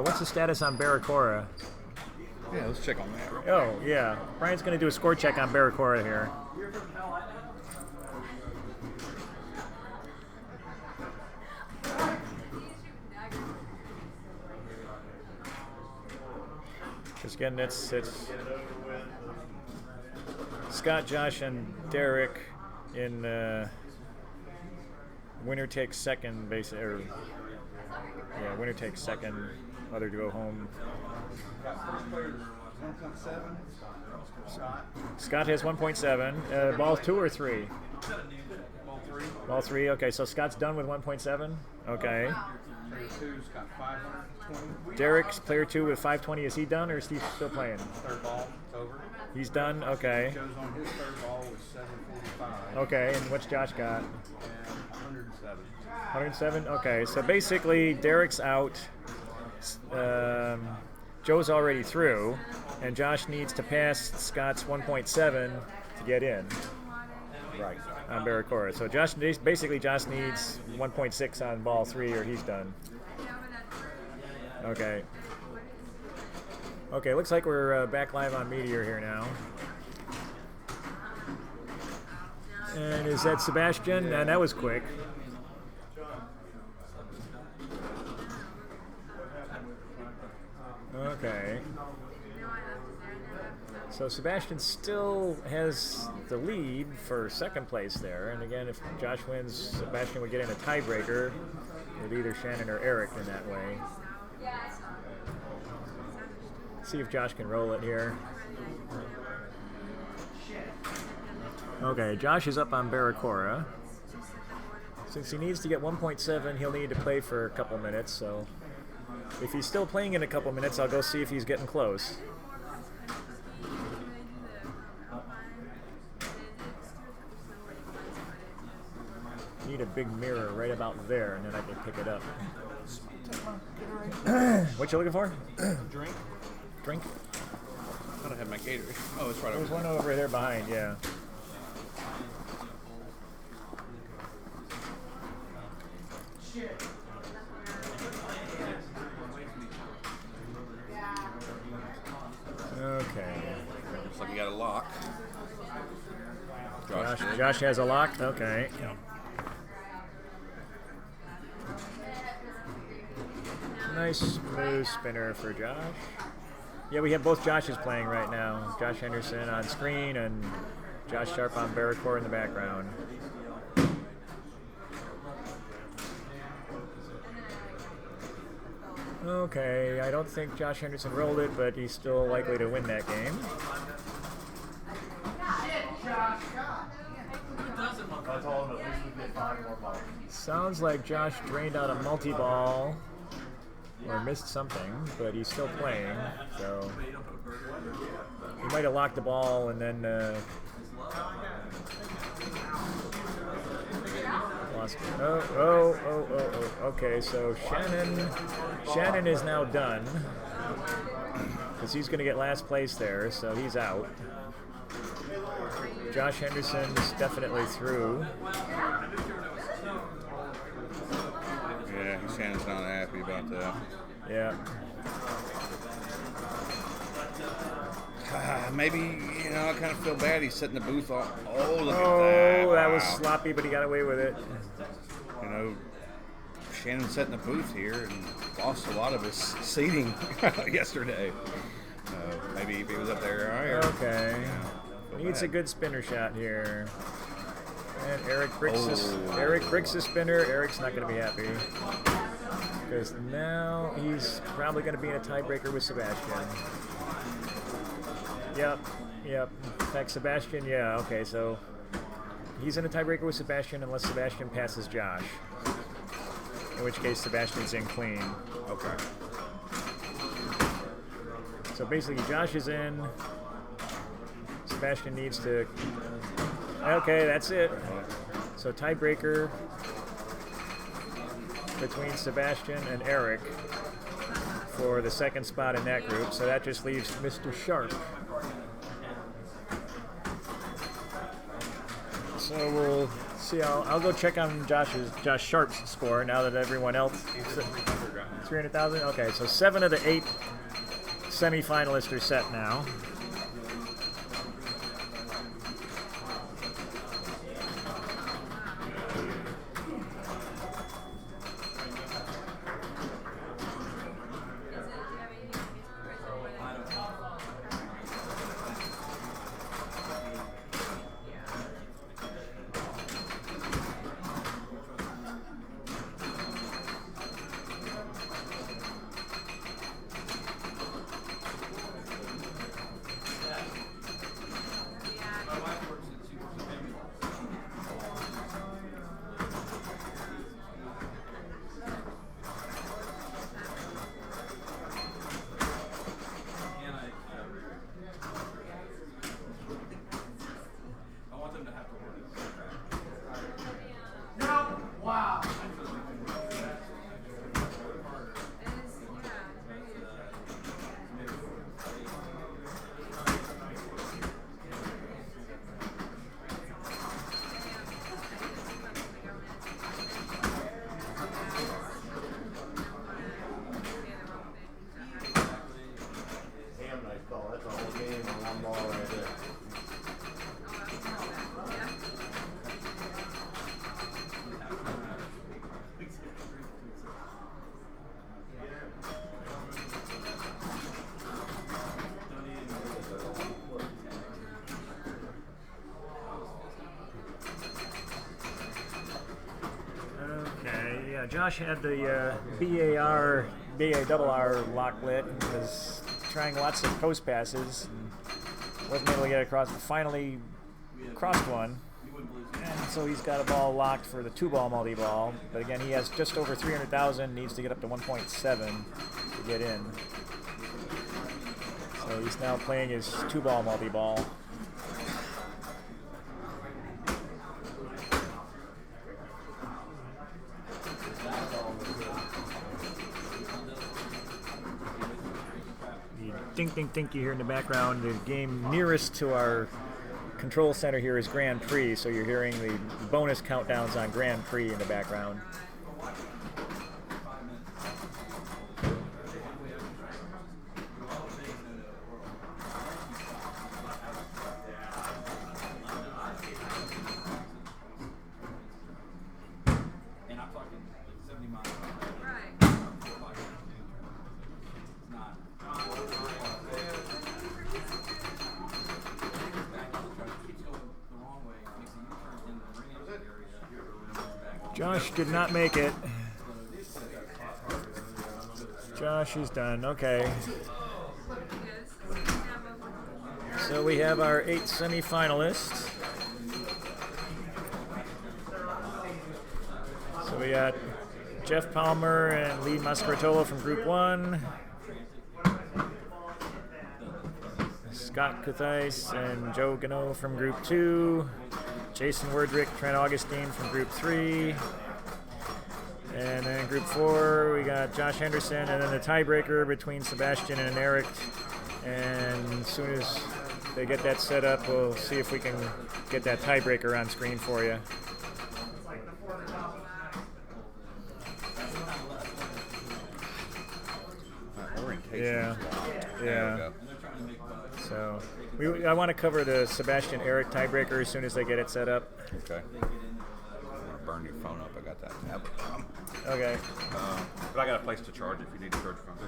what's the status on Baraka? Yeah, let's check on that. Oh, yeah. Brian's going to do a score check on Baraka here. Because again, it's Scott, Josh, and Derek in winner takes second, basically. Winner takes second. Other to go home. Scott has 1.7. Ball 2 or 3? Ball 3. Okay, so Scott's done with 1.7. Okay. Derek's player 2 with 520. Is he done, or is he still playing? Third ball, over. He's done. Okay. Goes on his third ball with 745. Okay, and what's Josh got? And 107. 107. Okay, so basically Derek's out. Joe's already through, and Josh needs to pass Scott's 1.7 to get in. Right. On Baraka. So Josh needs 1.6 on ball 3, or he's done. Okay. Okay, looks like we're back live on Meteor here now. And is that Sebastian? And that was quick. Okay. So Sebastian still has the lead for second place there. And again, if Josh wins, Sebastian would get in a tiebreaker with either Shannon or Eric in that way. See if Josh can roll it here. Okay, Josh is up on Baraka. Since he needs to get 1.7, he'll need to play for a couple minutes. So if he's still playing in a couple minutes, I'll go see if he's getting close. a big mirror right about there, and then I can pick it up. What you looking for? Drink. Drink? I thought I had my Gatorade. Oh, it's right There's over one there. over there behind, yeah. Okay. Looks like you got a lock. Josh did. Josh has a lock? Okay. Yep. Nice smooth spinner for Josh. Yeah, we have both Joshes playing right now. Josh Henderson on screen and Josh Sharp on Baraka in the background. Okay, I don't think Josh Henderson rolled it, but he's still likely to win that game. I told him at least we get 5 more balls. Sounds like Josh drained out a multi-ball or missed something, but he's still playing, so he might have locked the ball and then lost it. Oh, okay, so Shannon is now done because he's going to get last place there, so he's out. Josh Henderson's definitely through. Yeah, Shannon's not happy about that. Yeah. Maybe, I kind of feel bad. He's sitting in the booth. Oh, look at that. Oh, that was Wow. sloppy, but he got away with it. Shannon sat in the booth here and lost a lot of his seating yesterday. Maybe if he was up there higher. Okay. Feel Needs a bad. good spinner shot here. And Eric bricks Oh. the spinner. Eric's not going to be happy. Because now he's probably going to be in a tiebreaker with Sebastian. Yep. In fact, Sebastian, yeah, okay, so he's in a tiebreaker with Sebastian unless Sebastian passes Josh. In which case, Sebastian's in clean. Okay. So basically, Josh is in. Sebastian needs to. Okay, that's it. So tiebreaker between Sebastian and Eric for the second spot in that group. So that just leaves Mr. Sharp. So we'll see. I'll go check on Josh Sharp's score now that everyone else. 300,000. Okay, so 7 of the 8 semi-finalists are set now. Damn nice ball. That's a whole game on one ball right there. Okay, yeah, Josh had the BAR lock lit and was trying lots of post passes and wasn't able to get across, but finally crossed one. And so he's got a ball locked for the 2-ball multi-ball, but again, he has just over 300,000, needs to get up to 1.7 to get in. So he's now playing his 2-ball multi-ball. dink, dink, dink you hear in the background. The game nearest to our control center here is Grand Prix, so you're hearing the bonus countdowns on Grand Prix in the background. Josh did not make it. Josh is done. Okay. So we have our 8 semi-finalists. So we got Jeff Palmer and Lee Mascaratolo from Group 1. Scott Kuthais and Joe Gano from Group 2. Jason Werdrick, Trent Augustine from Group 3. And then in Group 4, we got Josh Henderson, and then the tiebreaker between Sebastian and Eric. And as soon as they get that set up, we'll see if we can get that tiebreaker on screen for you. Yeah. Yeah. So I want to cover the Sebastian Eric tiebreaker as soon as they get it set up. Okay. I'm gonna burn your phone up. I got that tablet. Okay. But I got a place to charge if you need to charge your phone.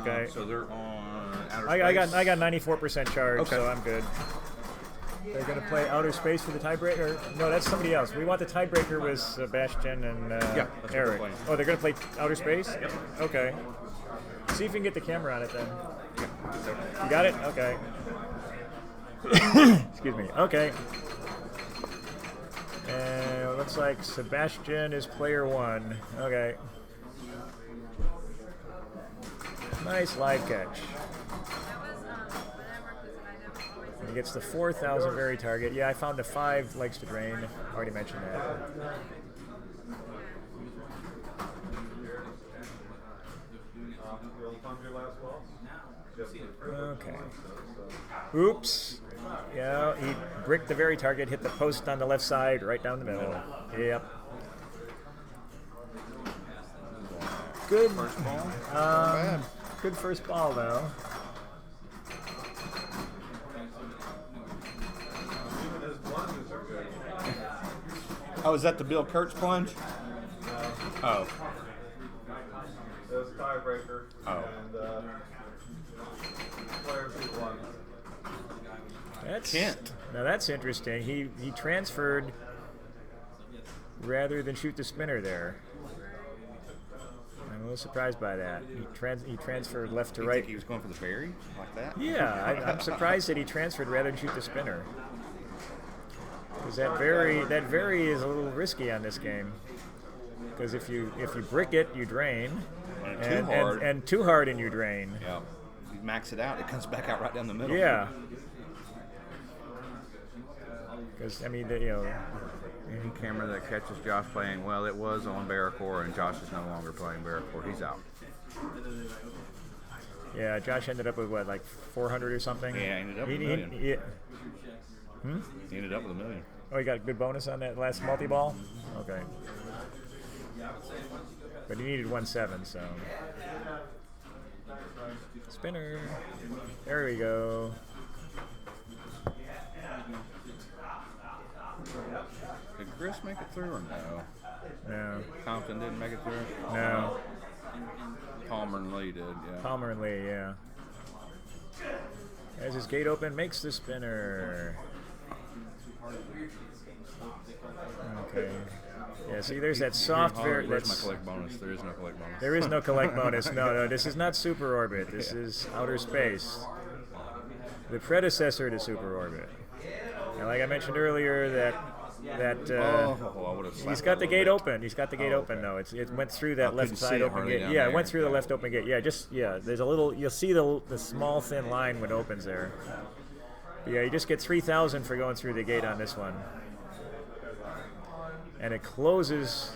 Okay. So they're on outer space. I got 94% charge, okay. So I'm good. They're going to play outer space for the tiebreaker. No, that's somebody else. We want the tiebreaker with Sebastian and Eric. Oh, they're going to play outer space? Yep. Okay. See if you can get the camera on it then. You got it? Okay. Excuse me. Okay. And it looks like Sebastian is player 1. Okay. Nice live catch. He gets the 4,000 very target. Yeah, I found the 5 legs to drain. Already mentioned that. Okay. Oops. Yeah, he bricked the very target, hit the post on the left side, right down the middle. Yep. Good first ball. Good first ball though. Oh, is that the Bill Kurtz plunge? Oh. That's tiebreaker. Oh. And player 2 won. That's Kent. Now that's interesting. He transferred rather than shoot the spinner there. I'm a little surprised by that. He transferred left to You right. think he was going for the berry like that? Yeah, I'm surprised that he transferred rather than shoot the spinner. Because that very is a little risky on this game. Because if you brick it, you drain, and too hard and you drain. Yeah. You max it out, it comes back out right down the middle. Yeah. Because I mean, Any camera that catches Josh playing well, it was on Baraka, and Josh is no longer playing Baraka. He's out. Yeah, Josh ended up with what, like 400 or something? Yeah, ended up with $1 million. He ended up with $1 million. Oh, he got a good bonus on that last multi-ball? Okay. But he needed 1.7, so. Spinner. There we go. Did Chris make it through or no? No. Compton didn't make it through? No. Palmer and Lee did, yeah. Palmer and Lee, yeah. As his gate open, makes the spinner. Okay. Yeah, see, there's that soft... Where's my collect bonus? There is no collect bonus. There is no collect bonus. No, this is not Super Orbit. This is Outer Space. The predecessor to Super Orbit. And like I mentioned earlier, he's got the gate open. He's got the gate open, though. It went through that left side open gate. Yeah, it went through the left open gate. Yeah, there's a little... You'll see the small, thin line when it opens there. But yeah, you just get 3,000 for going through the gate on this one. And it closes,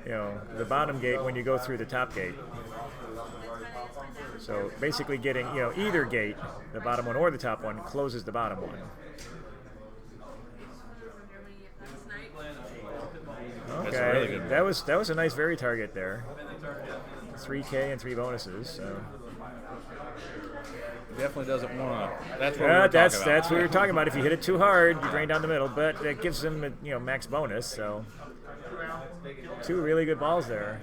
the bottom gate when you go through the top gate. So basically getting, either gate, the bottom one or the top one, closes the bottom one. That's Okay, a really good that was a nice very target there. 3K and 3 bonuses. So Definitely doesn't want to. That's what that's what we were talking about. If you hit it too hard, you drain down the middle. But that gives them max bonus. So 2 really good balls there.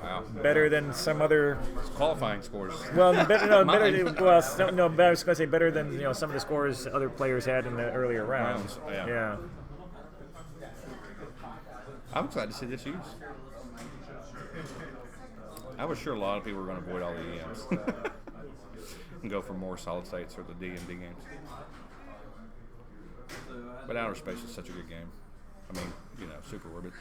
Wow. Better than some other Qualifying scores. Well, better but I was going to say better than some of the scores other players had in the earlier rounds. Yeah. I'm excited to see this used. I was sure a lot of people were going to avoid all the EMs and go for more solid states or the D and D games. But Outer Space is such a good game. I mean, Super Orbit.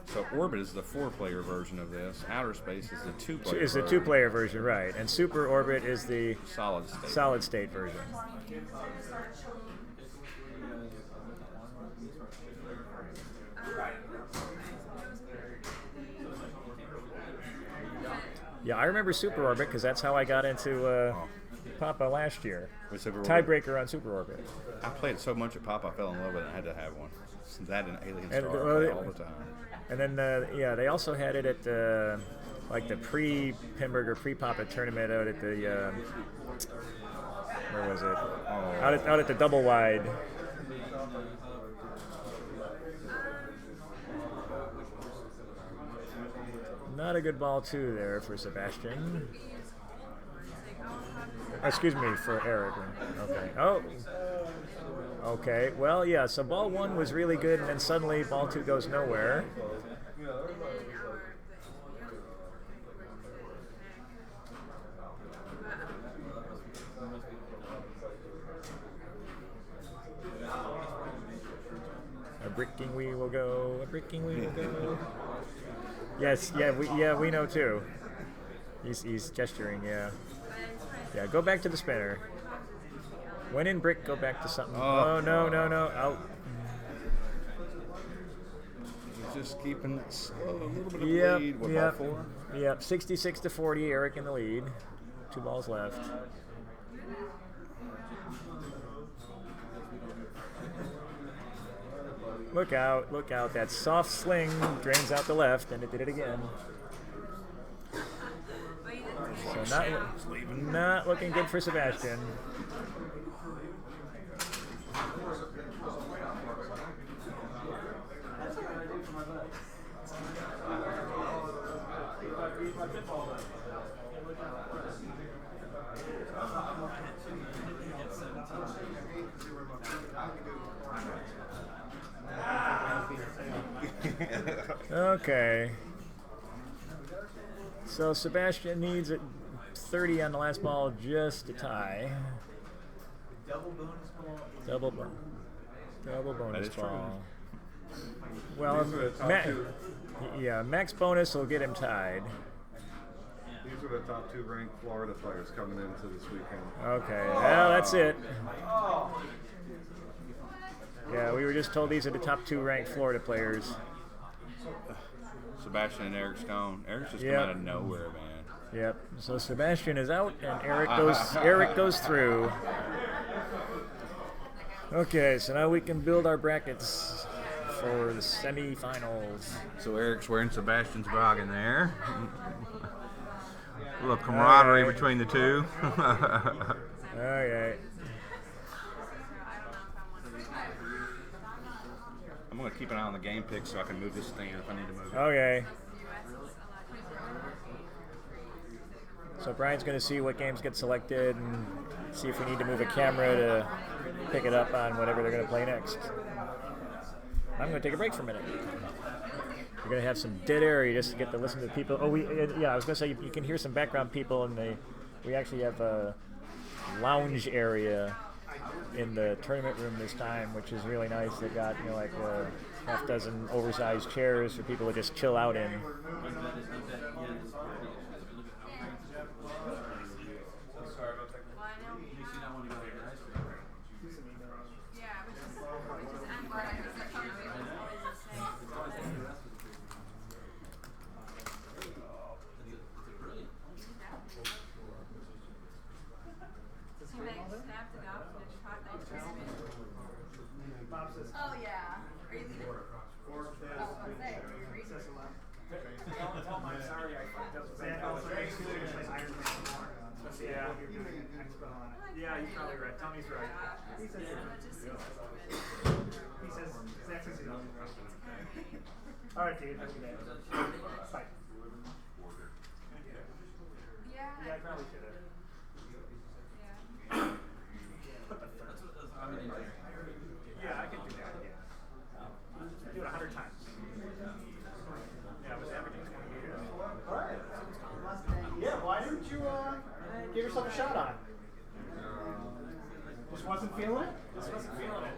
So Orbit is the 4-player version of this. Outer Space is the 2-player. It's the 2-player version, right? And Super Orbit is the solid state version. Yeah, I remember Super Orbit because that's how I got into Papa last year. Tiebreaker on Super Orbit. I played it so much at Papa, I fell in love with it. I had to have one. That and Alien Star all the time. And then, they also had it at the pre-Pinburger, pre-Papa tournament out at the, where was it? Out at the Double Wide. Not a good ball, too, there for Sebastian. Excuse me, for Eric. Okay. Oh. Okay. Well, yeah, so ball 1 was really good, and then suddenly ball 2 goes nowhere. A bricking we will go. A bricking we will go. Yes, we know too. He's gesturing, yeah. Yeah, go back to the spinner. When in brick, go back to something. Oh no. Out. He's just keeping a little bit of lead with ball 4. Yep, 66-40, Eric in the lead. 2 balls left. Look out. That soft sling drains out the left, and it did it again. So not looking good for Sebastian. Okay. So Sebastian needs 30 on the last ball just to tie. Double bonus ball. Well, max bonus will get him tied. These are the top 2 ranked Florida players coming into this weekend. Okay, well, that's it. Yeah, we were just told these are the top 2 ranked Florida players. Sebastian and Eric Stone. Eric's just come out of nowhere, man. Yep. So Sebastian is out, and Eric goes through. Okay, so now we can build our brackets for the semi-finals. So Eric's wearing Sebastian's bargain there. A little camaraderie between the two. Okay. I'm going to keep an eye on the game pick so I can move this stand if I need to move it. Okay. So Brian's going to see what games get selected and see if we need to move a camera to pick it up on whatever they're going to play next. I'm going to take a break for a minute. We're going to have some dead area just to get to listen to the people. Oh, I was going to say you can hear some background people, and we actually have a lounge area in the tournament room this time, which is really nice. They got like a half dozen oversized chairs for people to just chill out in. Yeah, he's probably right. Tommy's right. He says Zach says he's on. All right, dude. Have a good day. Bye. Yeah, I probably should have. Yeah, I can do that. Yeah. Do it 100 times. Yeah, but everything's going to be here. All right. Yeah, why didn't you give yourself a shot on it? Just wasn't feeling it? Just wasn't feeling it.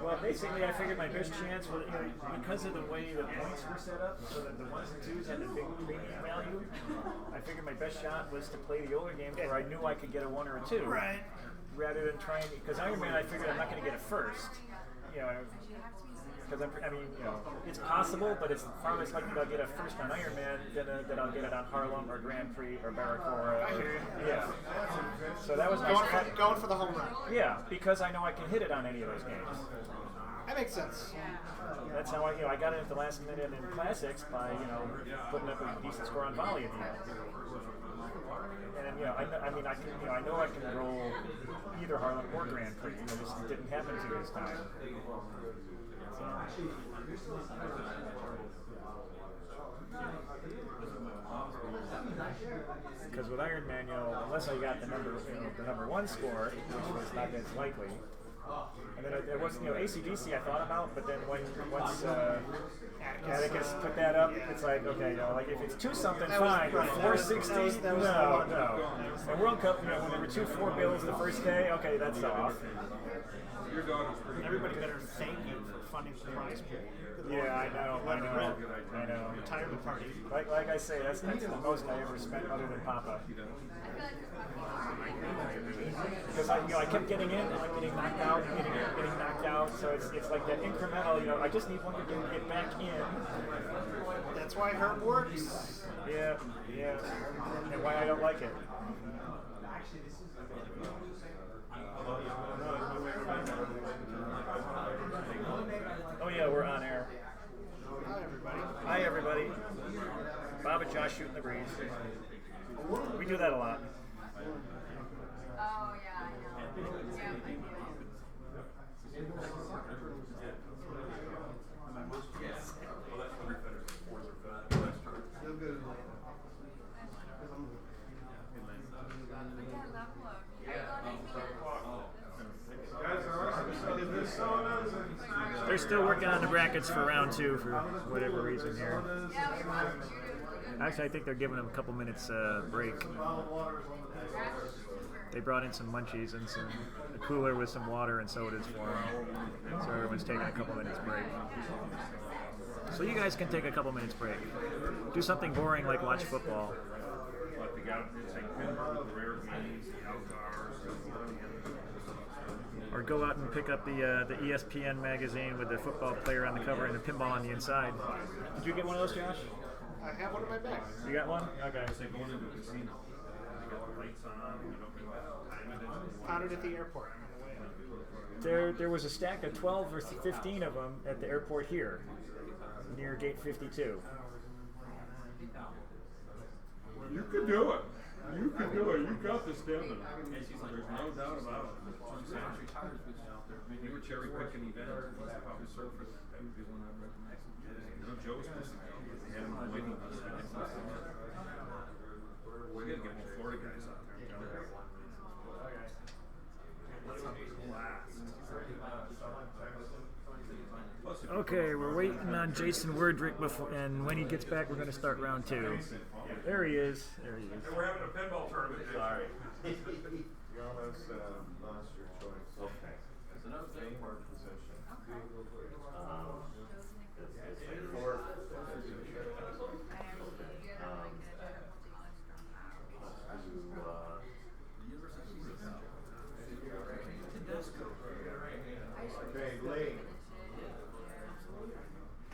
Well, basically, I figured my best chance was, because of the way the points were set up, so that the ones and twos had the big premium value. I figured my best shot was to play the older games where I knew I could get a 1 or a 2. Right. Rather than trying, because Iron Man, I figured I'm not going to get a first. Because it's possible, but it's far less likely I'll get a first on Iron Man than I'll get it on Harlem or Grand Prix or Baraka. I hear you. Yeah. So that was my going for the home run. Yeah, because I know I can hit it on any of those games. That makes sense. That's how I got it at the last minute in classics by putting up a decent score on volley at the end. And I know I can roll either Harlem or Grand Prix. It just didn't happen to this time. Because with Iron Man, unless I got the number 1 score, which was not as likely. And then there was, AC/DC I thought about, but then once Atticus put that up, it's like, okay, like if it's 2 something, fine, but 460, no. And World Cup, when there were 2 4 bills the first day, okay, that's off. Everybody better thank you for funding the prize pool. Yeah, I know. Retirement party. Like I say, that's the most I ever spent other than Papa. Because I kept getting in, and like getting knocked out, getting knocked out. So it's like that incremental. I just need one to get back in. That's why Herb works. Yeah, and why I don't like it. Oh yeah, we're on air. Hi everybody. Bob and Josh shooting the breeze. We do that a lot. Oh yeah, I know. Yeah, thank you. They're still working on the brackets for round 2 for whatever reason here. Actually, I think they're giving them a couple minutes break. They brought in some munchies and a cooler with some water and sodas for them. So everyone's taking a couple minutes break. So you guys can take a couple minutes break. Do something boring like watch football. Or go out and pick up the ESPN magazine with the football player on the cover and the pinball on the inside. Did you get one of those, Josh? I have one in my bag. You got one? Okay. Found it at the airport. There was a stack of 12 or 15 of them at the airport here, near gate 52. You can do it. You can do it. You got the stamina. There's no doubt about it. You were cherry picking events. Probably surfing. That would be one I'd recommend. Joe was supposed to go, but they had him on waiting list. We got to get more Florida guys out there. Okay, we're waiting on Jason Werdrick and when he gets back, we're going to start round 2. There he is. We're having a pinball tournament. Sorry. You almost lost your choice. Okay. Same position. Fourth Okay, Lee.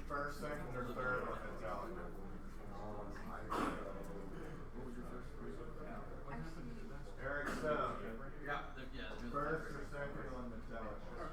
First, second, or third on Metallica? Eric Stone. First or second on Metallica?